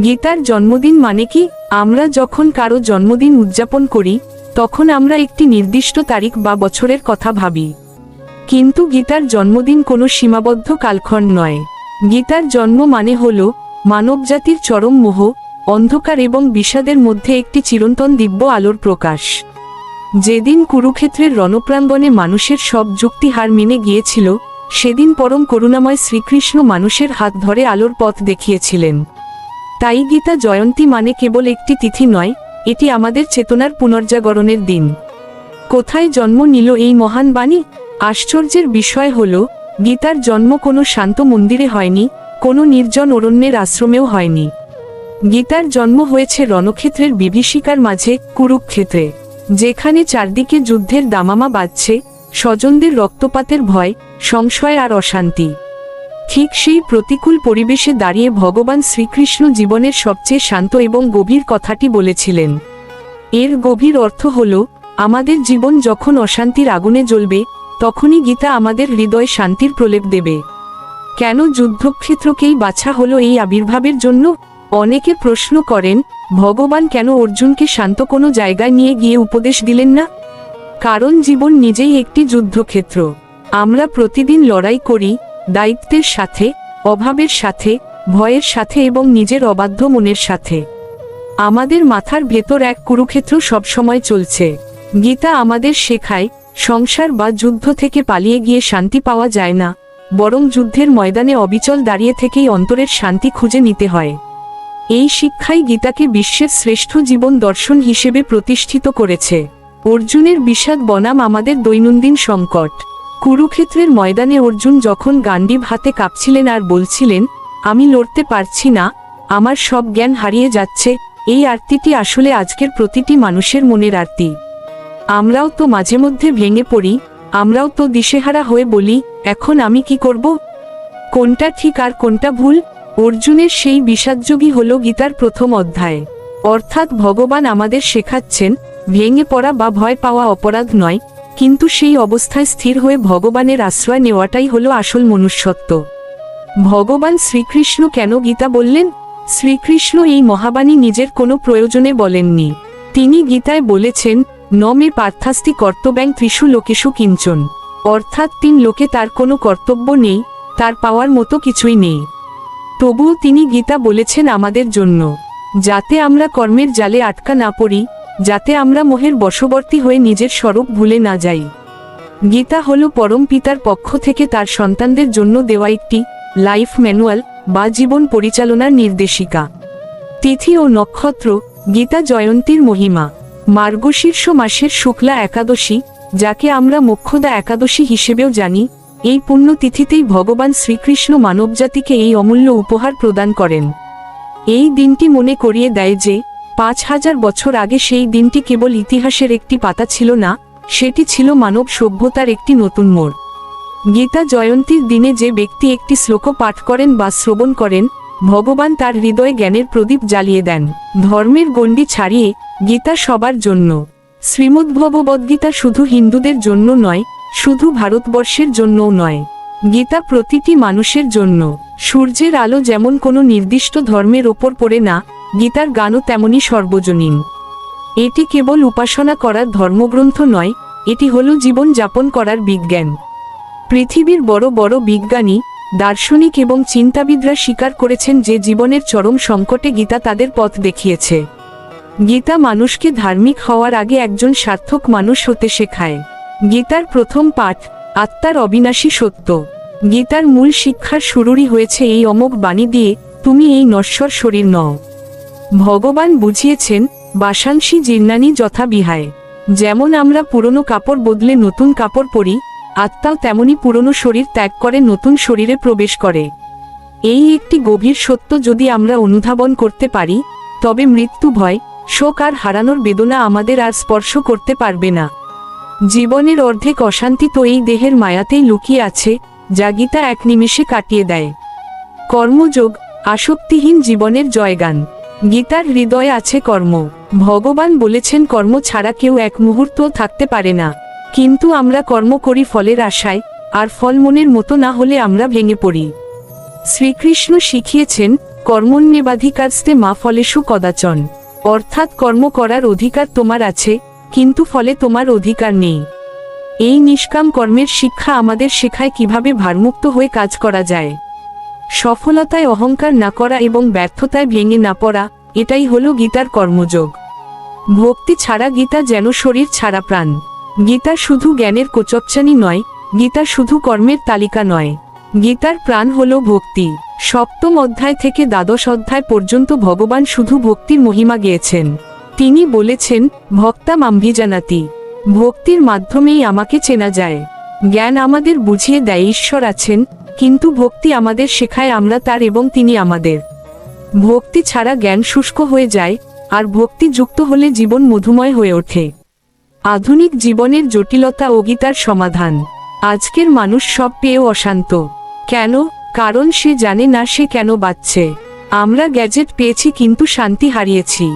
গীতার জন্মদিন মানে কি? আমরা যখন কারো জন্মদিন উদযাপন করি, তখন আমরা একটি নির্দিষ্ট তারিখ বা বছরের কথা ভাবি। কিন্তু গীতার জন্মদিন কোনো সীমাবদ্ধ কালখণ্ড নয়। গীতার জন্ম মানে হল মানবজাতির চরম মোহ, অন্ধকার এবং বিষাদের মধ্যে একটি চিরন্তন দিব্য আলোর প্রকাশ। যেদিন কুরুক্ষেত্রের রণপ্রাঙ্গণে মানুষের সব যুক্তি হার মেনে গিয়েছিল, সেদিন পরম করুণাময় শ্রীকৃষ্ণ মানুষের হাত ধরে আলোর পথ দেখিয়েছিলেন। তাই গীতা জয়ন্তী মানে কেবল একটি তিথি নয়, এটি আমাদের চেতনার পুনর্জাগরণের দিন। কোথায় জন্ম নিল এই মহান বাণী? আশ্চর্যের বিষয় হল, গীতার জন্ম কোনো শান্ত মন্দিরে হয়নি, কোনো নির্জন অরণ্যের আশ্রমেও হয়নি। গীতার জন্ম হয়েছে রণক্ষেত্রের বিভীষিকার মাঝে, কুরুক্ষেত্রে, যেখানে চারদিকে যুদ্ধের দামামা বাজছে, স্বজনদের রক্তপাতের ভয়, সংশয় আর অশান্তি। ঠিক সেই প্রতিকূল পরিবেশে দাঁড়িয়ে ভগবান শ্রীকৃষ্ণ জীবনের সবচেয়ে শান্ত এবং গভীর কথাটি বলেছিলেন। এর গভীর অর্থ হল, আমাদের জীবন যখন অশান্তির আগুনে জ্বলবে, তখনই গীতা আমাদের হৃদয়ে শান্তির প্রলেপ দেবে। কেন যুদ্ধক্ষেত্রকেই বাছা হলো এই আবির্ভাবের জন্য? অনেকে প্রশ্ন করেন, ভগবান কেন অর্জুনকে শান্ত কোনো জায়গায় নিয়ে গিয়ে উপদেশ দিলেন না? কারণ জীবন নিজেই একটি যুদ্ধক্ষেত্র। আমরা প্রতিদিন লড়াই করি, দায়িত্বের সাথে, অভাবের সাথে, ভয়ের সাথে এবং নিজের অবাধ্য মনের সাথে। আমাদের মাথার ভেতর এক কুরুক্ষেত্র সবসময় চলছে। গীতা আমাদের শেখায়, সংসার বা যুদ্ধ থেকে পালিয়ে গিয়ে শান্তি পাওয়া যায় না, বরং যুদ্ধের ময়দানে অবিচল দাঁড়িয়ে থেকেই অন্তরের শান্তি খুঁজে নিতে হয়। এই শিক্ষাই গীতাকে বিশ্বের শ্রেষ্ঠ জীবন দর্শন হিসেবে প্রতিষ্ঠিত করেছে। অর্জুনের বিষাদ বনাম আমাদের দৈনন্দিন সংকট। কুরুক্ষেত্রের ময়দানে অর্জুন যখন গান্ডীব হাতে কাঁপছিলেন আর বলছিলেন, আমি লড়তে পারছি না, আমার সব জ্ঞান হারিয়ে যাচ্ছে, এই আরতিটি আসলে আজকের প্রতিটি মানুষের মনের আরতি। আমরাও তো মাঝে মধ্যে ভেঙে পড়ি, আমরাও তো দিশেহারা হয়ে বলি, এখন আমি কি করব? কোনটা ঠিক আর কোনটা ভুল? অর্জুনের সেই বিষাদযোগী হল গীতার প্রথম অধ্যায়। অর্থাৎ ভগবান আমাদের শেখাচ্ছেন, ভেঙে পড়া বা ভয় পাওয়া অপরাধ নয়, কিন্তু সেই অবস্থায় স্থির হয়ে ভগবানের আশ্রয় নেওয়াটাই হলো আসল মনুষ্যত্ব। ভগবান শ্রীকৃষ্ণ কেন গীতা বললেন? শ্রীকৃষ্ণ এই মহাবাণী নিজের কোনো প্রয়োজনে বলেননি। তিনি গীতায় বলেছেন, ন মে পার্থাস্তি কর্তব্যাং ত্রিষু লোকেষু কিঞ্চন। অর্থাৎ 3 লোকে তার কোনো কর্তব্য নেই, তার পাওয়ার মতো কিছুই নেই। তবুও তিনি গীতা বলেছেন আমাদের জন্য, যাতে আমরা কর্মের জালে আটকা না পড়ি, যাতে আমরা মোহের বশবর্তী হয়ে নিজের স্বরূপ ভুলে না যাই। গীতা হলো পরম পিতার পক্ষ থেকে তার সন্তানদের জন্য দেওয়া একটি লাইফ ম্যানুয়াল বা জীবন পরিচালনার নির্দেশিকা। তিথি ও নক্ষত্র। গীতা জয়ন্তীর মহিমা। মার্গশীর্ষ মাসের শুক্লা একাদশী, যাকে আমরা মোক্ষদা একাদশী হিসেবেও জানি, এই পুণ্যতিথিতেই ভগবান শ্রীকৃষ্ণ মানবজাতিকে এই অমূল্য উপহার প্রদান করেন। এই দিনটি মনে করিয়ে দেয় যে, 5000 বছর আগে সেই দিনটি কেবল ইতিহাসের একটি পাতা ছিল না, সেটি ছিল মানব সভ্যতার একটি নতুন মোড়। গীতা জয়ন্তীর দিনে যে ব্যক্তি একটি শ্লোক পাঠ করেন বা শ্রবণ করেন, ভগবান তার হৃদয়ে জ্ঞানের প্রদীপ জ্বালিয়ে দেন। ধর্মের গণ্ডি ছাড়িয়ে গীতা সবার জন্য। শ্রীমদ্ভগবদ্গীতা শুধু হিন্দুদের জন্য নয়, শুধু ভারতবর্ষের জন্যও নয়। গীতা প্রতিটি মানুষের জন্য। সূর্যের আলো যেমন কোনো নির্দিষ্ট ধর্মের ওপর পড়ে না, গীতার গানও তেমনি সর্বজনীন। এটি কেবল উপাসনা করার ধর্মগ্রন্থ নয়, এটি হলো জীবন যাপন করার বিজ্ঞান। পৃথিবীর বড় বড় বিজ্ঞানী, দার্শনিক এবং চিন্তাবিদরা স্বীকার করেছেন যে জীবনের চরম সংকটে গীতা তাদের পথ দেখিয়েছে। গীতা মানুষকে ধার্মিক হওয়ার আগে একজন সার্থক মানুষ হতে শেখায়। গীতার প্রথম পাঠ, আত্মার অবিনাশী সত্য। গীতার মূল শিক্ষার শুরুই হয়েছে এই অমোঘ বাণী দিয়ে, তুমি এই নশ্বর শরীর নও। ভগবান বুঝিয়েছেন, বাসাংসী জীর্ণানি যথা বিহায়। যেমন আমরা পুরনো কাপড় বদলে নতুন কাপড় পরি, আত্মাও তেমনি পুরনো শরীর ত্যাগ করে নতুন শরীরে প্রবেশ করে। এই একটি গভীর সত্য যদি আমরা অনুধাবন করতে পারি, তবে মৃত্যু ভয়, শোক আর হারানোর বেদনা আমাদের আর স্পর্শ করতে পারবে না। জীবনের অর্ধেক অশান্তি তো এই দেহের মায়াতেই লুকিয়ে আছে, যা গীতা এক নিমেষে কাটিয়ে দেয়। কর্মযোগ, আসক্তিহীন জীবনের জয়গান। গীতার হৃদয়ে আছে কর্ম। ভগবান বলেছেন কর্ম ছাড়া কেউ এক মুহূর্তও থাকতে পারে না। কিন্তু আমরা কর্ম করি ফলের আশায়, আর ফল মনের মতো না হলে আমরা ভেঙে পড়ি। শ্রীকৃষ্ণ শিখিয়েছেন, কর্মণ্যেবাধিকারস্তে মা ফলেষু কদাচন। অর্থাৎ কর্ম করার অধিকার তোমার আছে, কিন্তু ফলে তোমার অধিকার নেই। এই নিষ্কাম কর্মের শিক্ষা আমাদের শেখায় কিভাবে ভারমুক্ত হয়ে কাজ করা যায়। সফলতায় অহংকার না করা এবং ব্যর্থতায় ভেঙে না পড়া, এটাই হলো গীতার কর্মযোগ। ভক্তি ছাড়া গীতা যেন শরীর ছাড়া প্রাণ। গীতা শুধু জ্ঞানের কোচকচানি নয়, গীতা শুধু কর্মের তালিকা নয়। গীতার প্রাণ হলো ভক্তি। সপ্তম অধ্যায় থেকে দ্বাদশ অধ্যায় পর্যন্ত ভগবান শুধু ভক্তির মহিমা গেয়েছেন। তিনি বলেছেন, ভক্তা মাম্ভিজানাতি। ভক্তির মাধ্যমেই আমাকে চেনা যায়। জ্ঞান আমাদের বুঝিয়ে দেয় ঈশ্বর আছেন, কিন্তু ভক্তি আমাদের শেখায় আমরা তার এবং তিনি আমাদের। ভক্তি ছাড়া জ্ঞান শুষ্ক হয়ে যায়, আর ভক্তি যুক্ত হলে জীবন মধুময় হয়ে ওঠে। আধুনিক জীবনের জটিলতা ও গীতার সমাধান। আজকের মানুষ সব পেয়েও অশান্ত। কেন? কারণ সে জানে না সে কেন বাঁচছে। আমরা গ্যাজেট পেয়েছি কিন্তু শান্তি হারিয়েছি।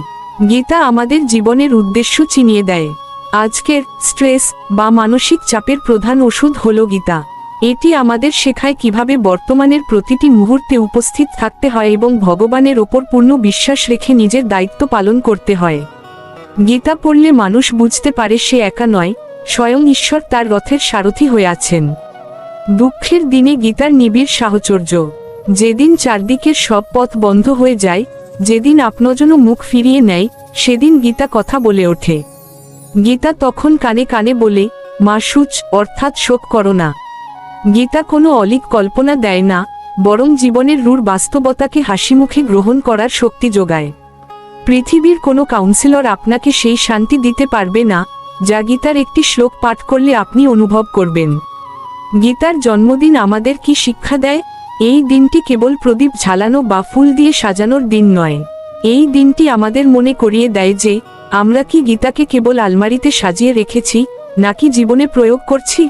গীতা আমাদের জীবনের উদ্দেশ্য চিনিয়ে দেয়। আজকের স্ট্রেস বা মানসিক চাপের প্রধান ওষুধ হলো গীতা। এটি আমাদের শেখায় কিভাবে বর্তমানের প্রতিটি মুহূর্তে উপস্থিত থাকতে হয় এবং ভগবানের ওপর পূর্ণ বিশ্বাস রেখে নিজের দায়িত্ব পালন করতে হয়। গীতা পড়লে মানুষ বুঝতে পারে সে একা নয়, স্বয়ং ঈশ্বর তার রথের সারথি হয়ে আছেন। দুঃখের দিনে গীতার নিবিড় সাহচর্য। যেদিন চারদিকের সব পথ বন্ধ হয়ে যায়, যেদিন আপনজনও মুখ ফিরিয়ে নেয়, সেদিন গীতা কথা বলে ওঠে। গীতা তখন কানে কানে বলে, মা শুচ, অর্থাৎ শোক করো না। গীতা কোনো অলীক কল্পনা দেয় না, বরং জীবনের রূঢ় বাস্তবতাকে হাসিমুখে গ্রহণ করার শক্তি যোগায়। পৃথিবীর কোনো কাউন্সিলর আপনাকে সেই শান্তি দিতে পারবে না, যা গীতার একটি শ্লোক পাঠ করলে আপনি অনুভব করবেন। গীতার জন্মদিন আমাদের কি শিক্ষা দেয়? এই দিনটি কেবল প্রদীপ ঝালানো বা ফুল দিয়ে সাজানোর দিন নয়। এই দিনটি আমাদের মনে করিয়ে দেয় যে, আমরা কি গীতাকে কেবল আলমারিতে সাজিয়ে রেখেছি, নাকি জীবনে প্রয়োগ করছি।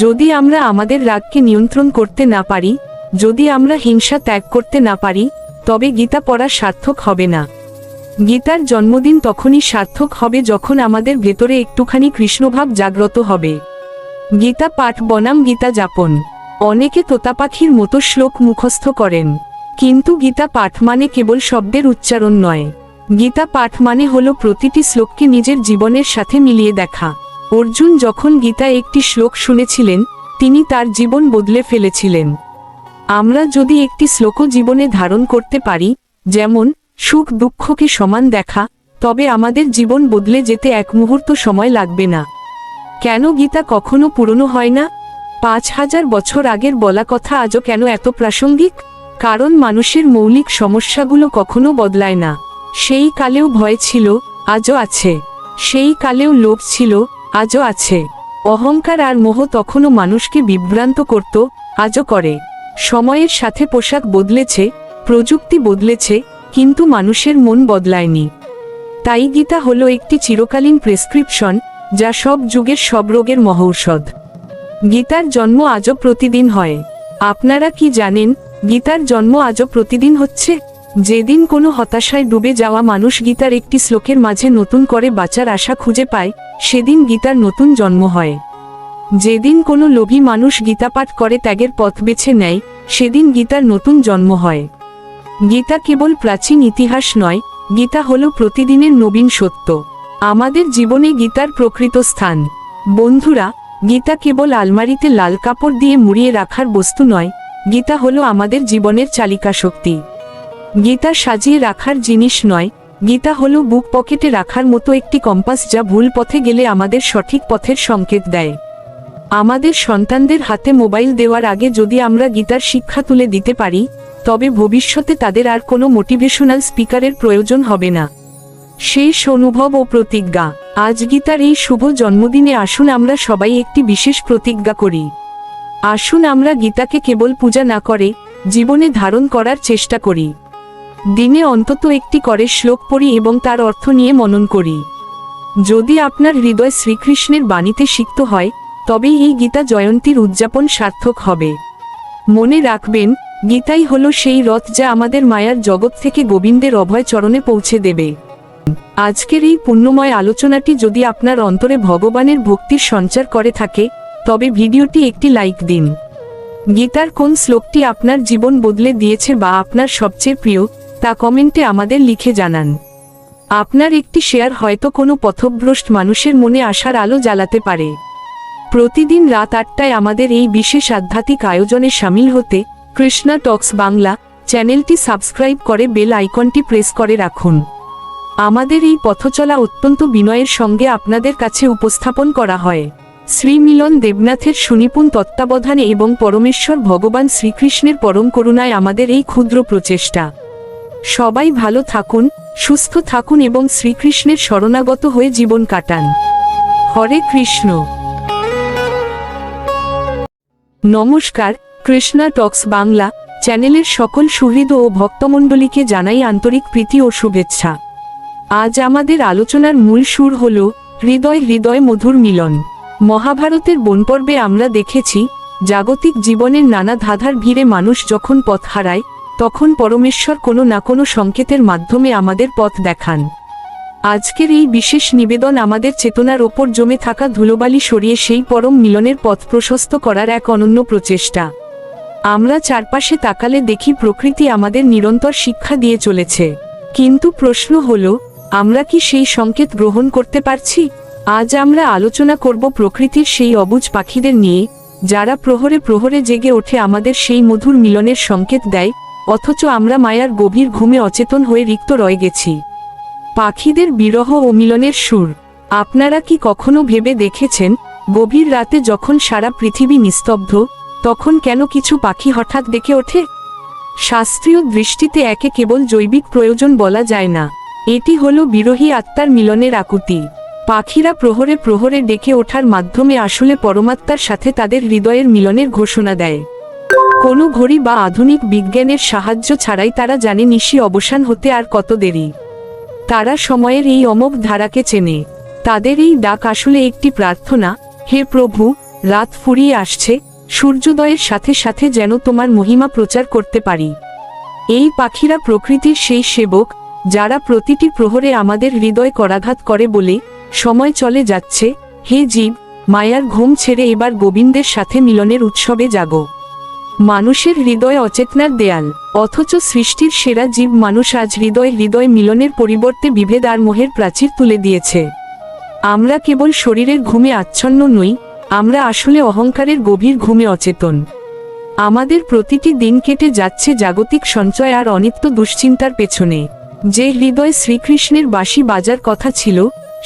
যদি আমরা আমাদের রাগকে নিয়ন্ত্রণ করতে না পারি, যদি আমরা হিংসা ত্যাগ করতে না পারি, তবে গীতা পড়া সার্থক হবে না। গীতার জন্মদিন তখনই সার্থক হবে যখন আমাদের ভেতরে একটুখানি কৃষ্ণভাব জাগ্রত হবে। গীতা পাঠ বনাম গীতা যাপন। অনেকে তোতা পাখির মতো শ্লোক মুখস্থ করেন, কিন্তু গীতা পাঠ মানে কেবল শব্দের উচ্চারণ নয়। গীতা পাঠ মানে হলো প্রতিটি শ্লোককে নিজের জীবনের সাথে মিলিয়ে দেখা। অর্জুন যখন গীতা একটি শ্লোক শুনেছিলেন, তিনি তার জীবন বদলে ফেলেছিলেন। আমরা যদি একটি শ্লোক জীবনে ধারণ করতে পারি, যেমন সুখ দুঃখকে সমান দেখা, তবে আমাদের জীবন বদলে যেতে এক মুহূর্ত সময় লাগবে না। কেন গীতা কখনো পুরনো হয় না? 5000 বছর আগের বলা কথা আজও কেন এত প্রাসঙ্গিক? কারণ মানুষের মৌলিক সমস্যাগুলো কখনো বদলায় না। সেই কালেও ভয় ছিল, আজও আছে। সেই কালেও লোভ ছিল, আজও আছে। অহংকার আর মোহ তখনও মানুষকে বিভ্রান্ত করত, আজও করে। সময়ের সাথে পোশাক বদলেছে, প্রযুক্তি বদলেছে, কিন্তু মানুষের মন বদলায়নি। তাই গীতা হলো একটি চিরকালীন প্রেসক্রিপশন, যা সব যুগের সব রোগের মহৌষধ। গীতার জন্ম আজও প্রতিদিন হয়। আপনারা কি জানেন গীতার জন্ম আজও প্রতিদিন হচ্ছে? যেদিন কোনো হতাশায় ডুবে যাওয়া মানুষ গীতার একটি শ্লোকের মাঝে নতুন করে বাঁচার আশা খুঁজে পায়, সেদিন গীতার নতুন জন্ম হয়। যেদিন কোনো লোভী মানুষ গীতা পাঠ করে ত্যাগের পথ বেছে নেয়, সেদিন গীতার নতুন জন্ম হয়। গীতা কেবল প্রাচীন ইতিহাস নয়, গীতা হলো প্রতিদিনের নবীন সত্য। আমাদের জীবনে গীতার প্রকৃত স্থান। বন্ধুরা, গীতা কেবল আলমারিতে লাল কাপড় দিয়ে মুড়িয়ে রাখার বস্তু নয়, গীতা হলো আমাদের জীবনের চালিকা শক্তি। গীতা সাজিয়ে রাখার জিনিস নয়, গীতা হলো বুক পকেটে রাখার মতো একটি কম্পাস, যা ভুল পথে গেলে আমাদের সঠিক পথের সংকেত দেয়। আমাদের সন্তানদের হাতে মোবাইল দেওয়ার আগে যদি আমরা গীতার শিক্ষা তুলে দিতে পারি, তবে ভবিষ্যতে তাদের আর কোনো মোটিভেশনাল স্পিকারের প্রয়োজন হবে না। শেষ অনুভব ও প্রতিজ্ঞা। আজ গীতার এই শুভ জন্মদিনে আসুন আমরা সবাই একটি বিশেষ প্রতিজ্ঞা করি। আসুন আমরা গীতাকে কেবল পূজা না করে জীবনে ধারণ করার চেষ্টা করি। দিনে অন্তত একটি করে শ্লোক পড়ি এবং তার অর্থ নিয়ে মনন করি। যদি আপনার হৃদয় শ্রীকৃষ্ণের বাণীতে সিক্ত হয়, তবেই এই গীতা জয়ন্তীর উদযাপন সার্থক হবে। মনে রাখবেন, গীতাই হলো সেই রথ যা আমাদের মায়ার জগৎ থেকে গোবিন্দের অভয় চরণে পৌঁছে দেবে। আজকের এই পুণ্যময় আলোচনাটি যদি আপনার অন্তরে ভগবানের ভক্তির সঞ্চার করে থাকে, তবে ভিডিওটি একটি লাইক দিন। গীতার কোন শ্লোকটি আপনার জীবন বদলে দিয়েছে বা আপনার সবচেয়ে প্রিয়, তা কমেন্টে আমাদের লিখে জানান। আপনার একটি শেয়ার হয়তো কোনো পথভ্রষ্ট মানুষের মনে আশার আলো জ্বালাতে পারে। প্রতিদিন রাত 8টায় আমাদের এই বিশেষ আধ্যাত্মিক আয়োজনে শামিল হতে কৃষ্ণা টক্স বাংলা চ্যানেলটি সাবস্ক্রাইব করে বেল আইকনটি প্রেস করে রাখুন। আমাদের এই পথচলা অত্যন্ত বিনয়ের সঙ্গে আপনাদের কাছে উপস্থাপন করা হয় শ্রী মিলন দেবনাথের সুনিপুণ তত্ত্বাবধানে এবং পরমেশ্বর ভগবান শ্রীকৃষ্ণের পরম করুণায় আমাদের এই ক্ষুদ্র প্রচেষ্টা। সবাই ভালো থাকুন, সুস্থ থাকুন এবং শ্রীকৃষ্ণের শরণাগত হয়ে জীবন কাটান। হরে কৃষ্ণ। নমস্কার, কৃষ্ণা টক্স বাংলা চ্যানেলের সকল সুহৃদ ও ভক্তমণ্ডলীকে জানাই আন্তরিক প্রীতি ও শুভেচ্ছা। আজ আমাদের আলোচনার মূল সুর হল হৃদয় হৃদয় মধুর মিলন। মহাভারতের বনপর্বে আমরা দেখেছি, জাগতিক জীবনের নানা ধাঁধার ভিড়ে মানুষ যখন পথ হারায়, তখন পরমেশ্বর কোনো না কোনো সংকেতের মাধ্যমে আমাদের পথ দেখান। আজকের এই বিশেষ নিবেদন আমাদের চেতনার ওপর জমে থাকা ধুলোবালি সরিয়ে সেই পরম মিলনের পথ প্রশস্ত করার এক অনন্য প্রচেষ্টা। আমরা চারপাশে তাকালে দেখি প্রকৃতি আমাদের নিরন্তর শিক্ষা দিয়ে চলেছে, কিন্তু প্রশ্ন হল, আমরা কি সেই সংকেত গ্রহণ করতে পারছি? আজ আমরা আলোচনা করব প্রকৃতির সেই অবুঝ পাখিদের নিয়ে, যারা প্রহরে প্রহরে জেগে ওঠে আমাদের সেই মধুর মিলনের সংকেত দেয়, অথচ আমরা মায়ার গভীর ঘুমে অচেতন হয়ে রিক্ত রয়ে গেছি। পাখিদের বিরহ ও মিলনের সুর। আপনারা কি কখনো ভেবে দেখেছেন, গভীর রাতে যখন সারা পৃথিবী নিস্তব্ধ, তখন কেন কিছু পাখি হঠাৎ ডেকে ওঠে? শাস্ত্রীয় দৃষ্টিতে একে কেবল জৈবিক প্রয়োজন বলা যায় না, এটি হলো বিরহী আত্মার মিলনের আকুতি। পাখিরা প্রহরে প্রহরে ডেকে ওঠার মাধ্যমে আসলে পরমাত্মার সাথে তাদের হৃদয়ের মিলনের ঘোষণা দেয়। কোনো ঘড়ি বা আধুনিক বিজ্ঞানের সাহায্য ছাড়াই তারা জানে নিশি অবসান হতে আর কত দেরি। তারা সময়ের এই অমোঘ ধারাকে চেনে। তাদের এই ডাক আসলে একটি প্রার্থনা, হে প্রভু, রাত ফুরিয়ে আসছে, সূর্যোদয়ের সাথে সাথে যেন তোমার মহিমা প্রচার করতে পারি। এই পাখিরা প্রকৃতির সেই সেবক, যারা প্রতিটি প্রহরে আমাদের হৃদয় করাঘাত করে বলে, সময় চলে যাচ্ছে, হে জীব, মায়ার ঘুম ছেড়ে এবার গোবিন্দের সাথে মিলনের উৎসবে জাগো। মানুষের হৃদয় অচেতনার দেয়াল, অথচ সৃষ্টির সেরা জীব মানুষ আজ হৃদয় হৃদয় মিলনের পরিবর্তে বিভেদ আর মোহের প্রাচীর তুলে দিয়েছে। আমরা কেবল শরীরের ঘুমে আচ্ছন্ন নই, আমরা আসলে অহংকারের গভীর ঘুমে অচেতন। আমাদের প্রতিটি দিন কেটে যাচ্ছে জাগতিক সঞ্চয় আর অনিত্য দুশ্চিন্তার পেছনে। যে হৃদয় শ্রীকৃষ্ণের বাঁশি বাজার কথা ছিল,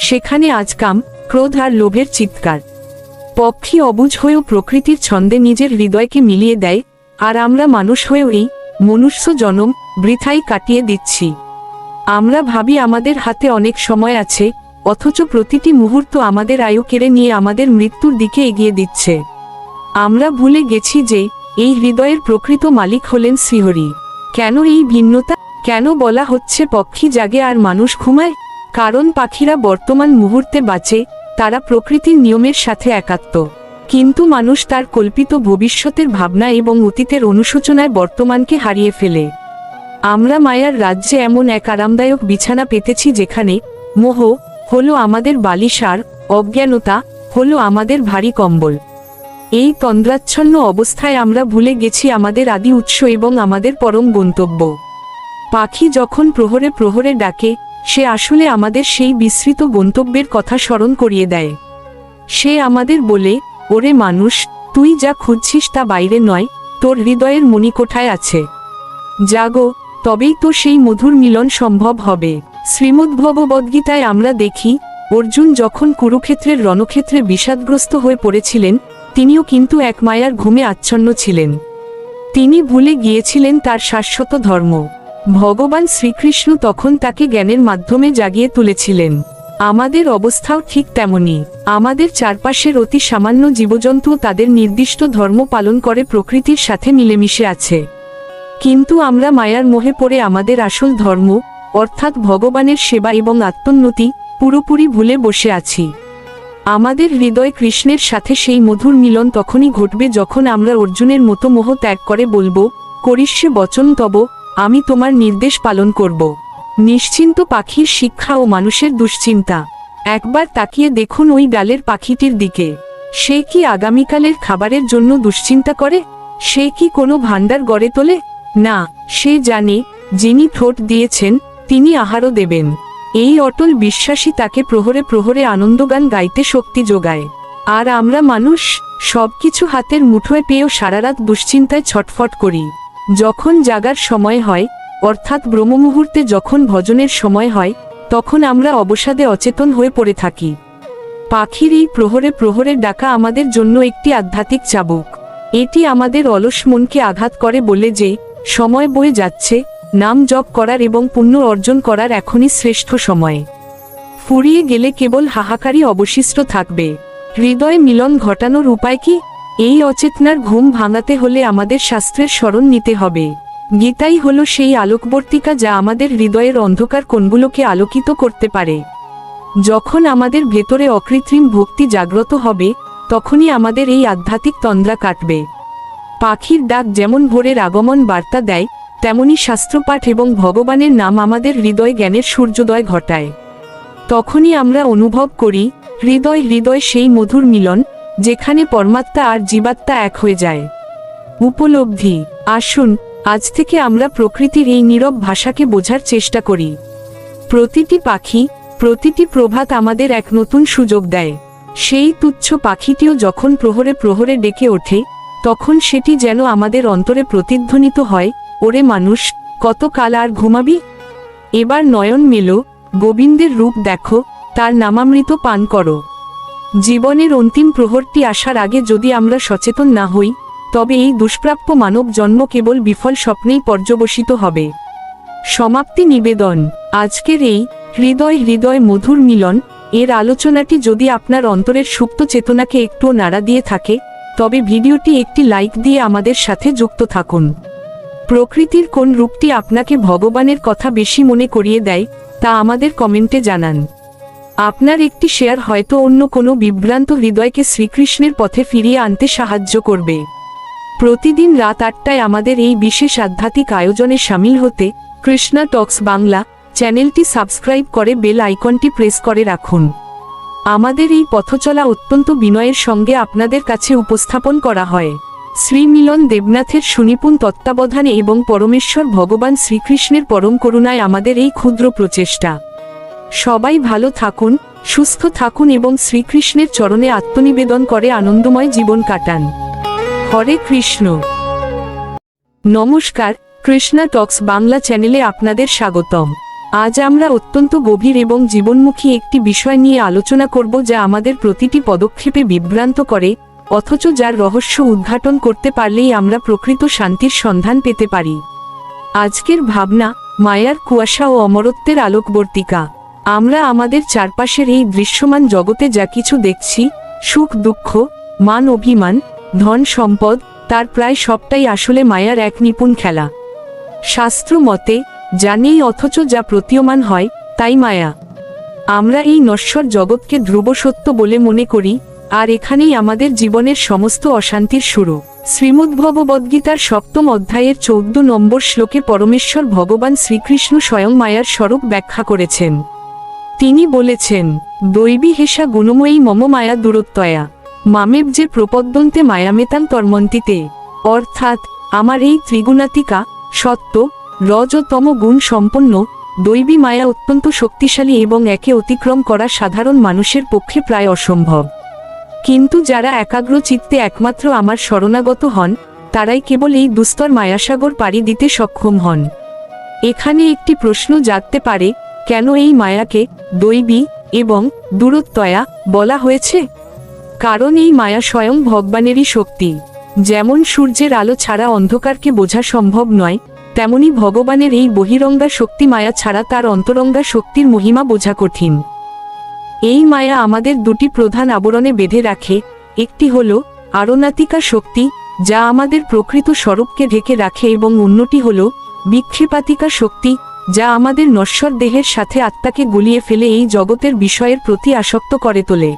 সেখানে আজ কাম, ক্রোধ আর লোভের চিৎকার। পক্ষী অবুঝ হয়েও প্রকৃতির ছন্দে নিজের হৃদয়কে মিলিয়ে দেয়, আর আমরা মানুষ হয়েও এই মনুষ্য জনম বৃথাই কাটিয়ে দিচ্ছি। আমরা ভাবি আমাদের হাতে অনেক সময় আছে, অথচ প্রতিটি মুহূর্ত আমাদের আয়ু কেড়ে নিয়ে আমাদের মৃত্যুর দিকে এগিয়ে দিচ্ছে। আমরা ভুলে গেছি যে এই হৃদয়ের প্রকৃত মালিক হলেন শ্রীহরি। কেন এই ভিন্নতা? কেন বলা হচ্ছে পক্ষী জাগে আর মানুষ ঘুমায়? কারণ পাখিরা বর্তমান মুহূর্তে বাঁচে, তারা প্রকৃতির নিয়মের সাথে একাত্ম। কিন্তু মানুষ তার কল্পিত ভবিষ্যতের ভাবনা এবং অতীতের অনুশোচনায় বর্তমানকে হারিয়ে ফেলে। আমরা মায়ার রাজ্যে এমন এক আরামদায়ক বিছানা পেতেছি যেখানে মোহ হলো আমাদের বালিশ আর অজ্ঞানতা হলো আমাদের ভারী কম্বল। এই তন্দ্রাচ্ছন্ন অবস্থায় আমরা ভুলে গেছি আমাদের আদি উৎস এবং আমাদের পরম গন্তব্য। পাখি যখন প্রহরে প্রহরে ডাকে, সে আসলে আমাদের সেই বিস্মৃত গন্তব্যের কথা স্মরণ করিয়ে দেয়। সে আমাদের বলে, ওরে মানুষ, তুই যা খুঁজছিস তা বাইরে নয়, তোর হৃদয়ের মণিকোঠায় আছে। জাগো, তবেই তো সেই মধুর মিলন সম্ভব হবে। শ্রীমদ্ভগবদ্গীতায় আমরা দেখি, অর্জুন যখন কুরুক্ষেত্রের রণক্ষেত্রে বিষাদগ্রস্ত হয়ে পড়েছিলেন, তিনিও কিন্তু এক মায়ার ঘুমে আচ্ছন্ন ছিলেন। তিনি ভুলে গিয়েছিলেন তার শাশ্বত ধর্ম। ভগবান শ্রীকৃষ্ণ তখন তাকে জ্ঞানের মাধ্যমে জাগিয়ে তুলেছিলেন। আমাদের অবস্থাও ঠিক তেমনি। আমাদের চারপাশের অতি সামান্য জীবজন্তু তাদের নির্দিষ্ট ধর্ম পালন করে প্রকৃতির সাথে মিলেমিশে আছে। কিন্তু আমরা মায়ার মোহে পড়ে আমাদের আসল ধর্ম, অর্থাৎ ভগবানের সেবা এবং আত্মোন্নতি, পুরোপুরি ভুলে বসে আছি। আমাদের হৃদয় কৃষ্ণের সাথে সেই মধুর মিলন তখনই ঘটবে যখন আমরা অর্জুনের মতো মোহ ত্যাগ করে বলবো, করিষ্যে বচন তব, আমি তোমার নির্দেশ পালন করব। নিশ্চিন্ত পাখির শিক্ষা ও মানুষের দুশ্চিন্তা। একবার তাকিয়ে দেখুন ওই ডালের পাখিটির দিকে। সে কি আগামীকালের খাবারের জন্য দুশ্চিন্তা করে? সে কি কোনো ভাণ্ডার গড়ে তোলে? না, সে জানে, যিনি ঠোঁট দিয়েছেন তিনি আহারও দেবেন। এই অটল বিশ্বাসী তাকে প্রহরে প্রহরে আনন্দগান গাইতে শক্তি যোগায়। আর আমরা মানুষ, সবকিছু হাতের মুঠোয় পেয়েও সারারাত দুশ্চিন্তায় ছটফট করি। যখন জাগার সময় হয়, অর্থাৎ ব্রহ্মমুহূর্তে যখন ভজনের সময় হয়, তখন আমরা অবসাদে অচেতন হয়ে পড়ে থাকি। পাখির এই প্রহরে প্রহরে ডাকা আমাদের জন্য একটি আধ্যাত্মিক চাবুক। এটি আমাদের অলস মনকে আঘাত করে বলে যে, সময় বয়ে যাচ্ছে, নাম জপ করার এবং পুণ্য অর্জন করার এখনই শ্রেষ্ঠ সময়। ফুরিয়ে গেলে কেবল হাহাকারই অবশিষ্ট থাকবে। হৃদয় মিলন ঘটানোর উপায় কি? এই অচেতনার ঘুম ভাঙাতে হলে আমাদের শাস্ত্রের স্মরণ নিতে হবে। গীতাই হলো সেই আলোকবর্তিকা যা আমাদের হৃদয়ের অন্ধকার কোণগুলোকে আলোকিত করতে পারে। যখন আমাদের ভেতরে অকৃত্রিম ভক্তি জাগ্রত হবে, তখনই আমাদের এই আধ্যাত্মিক তন্দ্রা কাটবে। পাখির ডাক যেমন ভোরের আগমন বার্তা দেয়, তেমনি শাস্ত্রপাঠ এবং ভগবানের নাম আমাদের হৃদয় জ্ঞানের সূর্যোদয় ঘটায়। তখনই আমরা অনুভব করি, হৃদয় হৃদয় সেই মধুর মিলন, যেখানে পরমাত্মা আর জীবাত্মা এক হয়ে যায়। উপলব্ধি। আসুন, আজ থেকে আমরা প্রকৃতির এই নীরব ভাষাকে বোঝার চেষ্টা করি। প্রতিটি পাখি, প্রতিটি প্রভাত আমাদের এক নতুন সুযোগ দেয়। সেই তুচ্ছ পাখিটিও যখন প্রহরে প্রহরে ডেকে ওঠে, তখন সেটি যেন আমাদের অন্তরে প্রতিধ্বনিত হয়, ওরে মানুষ, কত কাল আর ঘুমাবি? এবার নয়ন মেলো, গোবিন্দের রূপ দেখো, তার নামামৃত পান করো। জীবনের অন্তিম প্রহরটি আসার আগে যদি আমরা সচেতন না হই, তবে এই দুষ্প্রাপ্য মানব জন্ম কেবল বিফল স্বপ্নেই পর্যবসিত হবে। সমাপ্তি নিবেদন। আজকের এই হৃদয় হৃদয় মধুর মিলন এর আলোচনাটি যদি আপনার অন্তরের সুপ্ত চেতনাকে একটুও নাড়া দিয়ে থাকে, তবে ভিডিওটি একটি লাইক দিয়ে আমাদের সাথে যুক্ত থাকুন। প্রকৃতির কোন রূপটি আপনাকে ভগবানের কথা বেশি মনে করিয়ে দেয়, তা আমাদের কমেন্টে জানান। আপনার একটি শেয়ার হয়তো অন্য কোনো বিভ্রান্ত হৃদয়কে শ্রীকৃষ্ণের পথে ফিরিয়ে আনতে সাহায্য করবে। প্রতিদিন রাত 8টায় আমাদের এই বিশেষ আধ্যাত্মিক আয়োজনে শামিল হতে কৃষ্ণা টক্স বাংলা চ্যানেলটি সাবস্ক্রাইব করে বেল আইকনটি প্রেস করে রাখুন। আমাদের এই পথচলা অত্যন্ত বিনয়ের সঙ্গে আপনাদের কাছে উপস্থাপন করা হয়। শ্রী মিলন দেবনাথের সুনিপুণ তত্ত্বাবধানে এবং পরমেশ্বর ভগবান শ্রীকৃষ্ণের পরম করুণায় আমাদের এই ক্ষুদ্র প্রচেষ্টা। সবাই ভালো থাকুন, সুস্থ থাকুন এবং শ্রীকৃষ্ণের চরণে আত্মনিবেদন করে আনন্দময় জীবন কাটান। হরে কৃষ্ণ। নমস্কার, কৃষ্ণা টক্স বাংলা চ্যানেলে আপনাদের স্বাগতম। আজ আমরা অত্যন্ত গভীর এবং জীবনমুখী একটি বিষয় নিয়ে আলোচনা করব, যা আমাদের প্রতিটি পদক্ষেপে বিভ্রান্ত করে, অথচ যার রহস্য উদ্ঘাটন করতে পারলেই আমরা প্রকৃত শান্তির সন্ধান পেতে পারি। আজকের ভাবনা, মায়ার কুয়াশা ও অমরত্বের আলোকবর্তিকা। আমরা আমাদের চারপাশের এই দৃশ্যমান জগতে যা কিছু দেখছি, সুখ দুঃখ, মান অভিমান, ধন সম্পদ, তার প্রায় সবটাই আসলে মায়ার এক নিপুণ খেলা। শাস্ত্র মতে, যা নেই অথচ যা প্রতীয়মান হয়, তাই মায়া। আমরা এই নশ্বর জগৎকে ধ্রুব সত্য বলে মনে করি, আর এখানেই আমাদের জীবনের সমস্ত অশান্তির শুরু। শ্রীমদ্ভগবদ্গীতার 7ম অধ্যায়ের 14 নম্বর শ্লোকে পরমেশ্বর ভগবান শ্রীকৃষ্ণ স্বয়ং মায়ার স্বরূপ ব্যাখ্যা করেছেন। তিনি বলেছেন, দৈবী হেষা গুণময়ী মম মায়া দূরত্বয়া মামেব যে প্রপদ্যন্তে মায়ামেতাং তর্মন্তিতে। অর্থাৎ আমার এই ত্রিগুণাতিকা সত্য রজ ও তম গুণ সম্পন্ন দৈবী মায়া অত্যন্ত শক্তিশালী এবং একে অতিক্রম করা সাধারণ মানুষের পক্ষে প্রায় অসম্ভব। কিন্তু যারা একাগ্র চিত্তে একমাত্র আমার শরণাগত হন, তারাই কেবল এই দুস্তর মায়াসাগর পাড়ি দিতে সক্ষম হন। এখানে একটি প্রশ্ন জাগতে পারে, কেন এই মায়াকে দৈবী এবং দূরত্বয়া বলা হয়েছে? কারণ এই মায়া স্বয়ং ভগবানেরই শক্তি। যেমন সূর্যের আলো ছাড়া অন্ধকারকে বোঝা সম্ভব নয়, তেমনি ভগবানের এই বহিরঙ্গা শক্তি মায়া ছাড়া তার অন্তরঙ্গা শক্তির মহিমা বোঝা কঠিন। এই মায়া আমাদের দুটি প্রধান আবরণে বেঁধে রাখে। একটি হল আরণাতিকা শক্তি, যা আমাদের প্রকৃত স্বরূপকে ঢেকে রাখে, এবং অন্যটি হল বিক্ষেপাতিকা শক্তি, যা আমাদের নশ্বর দেহের সাথে আত্মাকে গুলিয়ে ফেলে এই জগতের বিষয়ের প্রতি আসক্ত করে তোলে।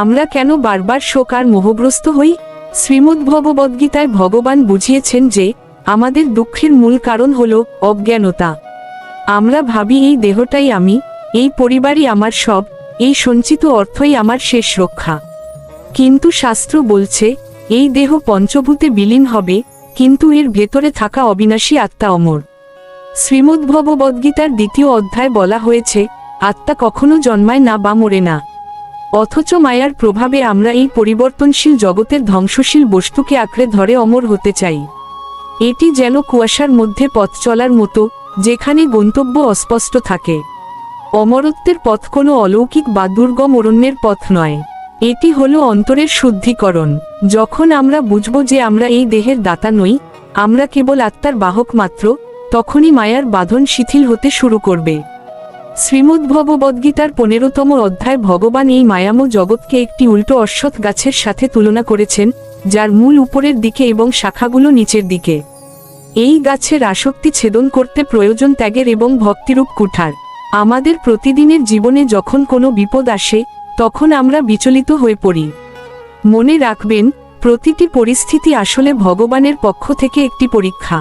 আমরা কেন বারবার শোক আর মোহগ্রস্ত হই? শ্রীমদ্ভগবদ্গীতায় ভগবান বুঝিয়েছেন যে আমাদের দুঃখের মূল কারণ হল অজ্ঞানতা। আমরা ভাবি এই দেহটাই আমি, এই পরিবারই আমার সব, এই সঞ্চিত অর্থই আমার শেষ রক্ষা। কিন্তু শাস্ত্র বলছে এই দেহ পঞ্চভূতে বিলীন হবে, কিন্তু এর ভেতরে থাকা অবিনাশী আত্মা অমর। শ্রীমদ্ভগবদ্গীতার 2য় অধ্যায় বলা হয়েছে, আত্মা কখনো জন্মায় না বা মরে না। অথচ মায়ার প্রভাবে আমরা এই পরিবর্তনশীল জগতের ধ্বংসশীল বস্তুকে আঁকড়ে ধরে অমর হতে চাই। এটি যেন কুয়াশার মধ্যে পথ চলার মতো, যেখানে গন্তব্য অস্পষ্ট থাকে। অমরত্বের পথ কোনো অলৌকিক বা দুর্গম অরণ্যের পথ নয়, এটি হলো অন্তরের শুদ্ধিকরণ। যখন আমরা বুঝব যে আমরা এই দেহের দাতা নই, আমরা কেবল আত্মার বাহক মাত্র, তখনই মায়ার বাঁধন শিথিল হতে শুরু করবে। শ্রীমদ্ভগবদ্গীতার 15তম অধ্যায় ভগবান এই মায়াময় জগৎকে একটি উল্টো অশ্বত্থ গাছের সাথে তুলনা করেছেন, যার মূল উপরের দিকে এবং শাখাগুলো নিচের দিকে। এই গাছের আসক্তি ছেদন করতে প্রয়োজন ত্যাগের এবং ভক্তিরূপ কুঠার। আমাদের প্রতিদিনের জীবনে যখন কোনো বিপদ আসে, তখন আমরা বিচলিত হয়ে পড়ি। মনে রাখবেন, প্রতিটি পরিস্থিতি আসলে ভগবানের পক্ষ থেকে একটি পরীক্ষা।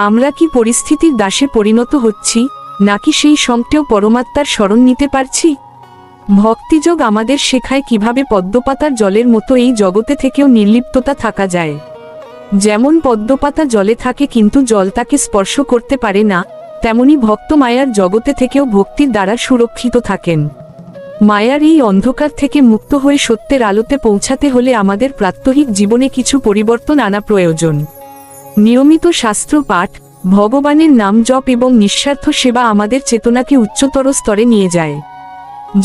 আমরা কি পরিস্থিতির দাসে পরিণত হচ্ছি, নাকি সেই সঙ্গেও পরমাত্মার শরণ নিতে পারছি? ভক্তিযোগ আমাদের শেখায় কিভাবে পদ্মপাতার জলের মতো এই জগতে থেকেও নির্লিপ্ততা থাকা যায়। যেমন পদ্মপাতা জলে থাকে কিন্তু জল তাকে স্পর্শ করতে পারে না, তেমনি ভক্ত মায়ার জগতে থেকেও ভক্তির দ্বারা সুরক্ষিত থাকেন। মায়ার এই অন্ধকার থেকে মুক্ত হয়ে সত্যের আলোতে পৌঁছাতে হলে আমাদের প্রাত্যহিক জীবনে কিছু পরিবর্তন আনা প্রয়োজন। নিয়মিত শাস্ত্র পাঠ, ভগবানের নাম জপ এবং নিঃস্বার্থ সেবা আমাদের চেতনাকে উচ্চতর স্তরে নিয়ে যায়।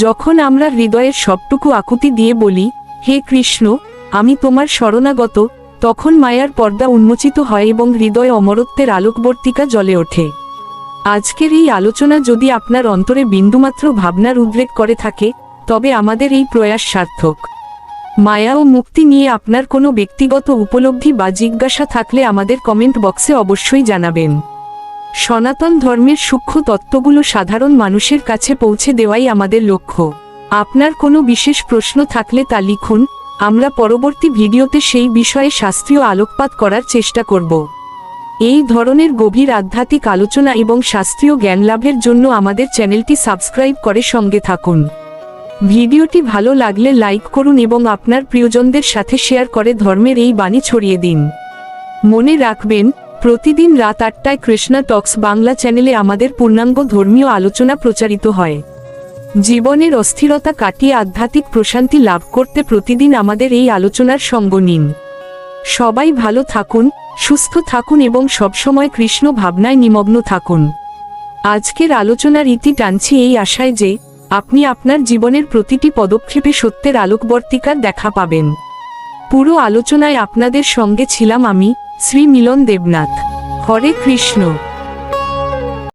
যখন আমরা হৃদয়ের সবটুকু আকুতি দিয়ে বলি, হে কৃষ্ণ, আমি তোমার শরণাগত, তখন মায়ার পর্দা উন্মোচিত হয় এবং হৃদয় অমরত্বের আলোকবর্তিকা জ্বলে ওঠে। আজকের এই আলোচনা যদি আপনার অন্তরে বিন্দুমাত্র ভাবনার উদ্রেক করে থাকে, তবে আমাদের এই প্রয়াস সার্থক। মায়া ও মুক্তি নিয়ে আপনার কোনো ব্যক্তিগত উপলব্ধি বা জিজ্ঞাসা থাকলে আমাদের কমেন্ট বক্সে অবশ্যই জানাবেন। সনাতন ধর্মের সূক্ষ্ম তত্ত্বগুলো সাধারণ মানুষের কাছে পৌঁছে দেওয়াই আমাদের লক্ষ্য। আপনার কোনো বিশেষ প্রশ্ন থাকলে তা লিখুন, আমরা পরবর্তী ভিডিওতে সেই বিষয়ে শাস্ত্রীয় আলোকপাত করার চেষ্টা করব। এই ধরনের গভীর আধ্যাত্মিক আলোচনা এবং শাস্ত্রীয় জ্ঞান লাভের জন্য আমাদের চ্যানেলটি সাবস্ক্রাইব করে সঙ্গে থাকুন। ভিডিওটি ভালো লাগলে লাইক করুন এবং আপনার প্রিয়জনদের সাথে শেয়ার করে ধর্মের এই বাণী ছড়িয়ে দিন। মনে রাখবেন, প্রতিদিন রাত 8টায় কৃষ্ণা টক্স বাংলা চ্যানেলে আমাদের পূর্ণাঙ্গ ধর্মীয় আলোচনা প্রচারিত হয়। জীবনের অস্থিরতা কাটিয়ে আধ্যাত্মিক প্রশান্তি লাভ করতে প্রতিদিন আমাদের এই আলোচনার সঙ্গ নিন। সবাই ভালো থাকুন, সুস্থ থাকুন এবং সবসময় কৃষ্ণ ভাবনায় নিমগ্ন থাকুন। আজকের আলোচনার ইতি টানছি এই আশায় যে আপনি আপনার জীবনের প্রতিটি পদক্ষেপে সত্যের আলোকবর্তিকার দেখা পাবেন। পুরো আলোচনায় আপনাদের সঙ্গে ছিলাম আমি, শ্রী মিলন দেবনাথ। হরে কৃষ্ণ।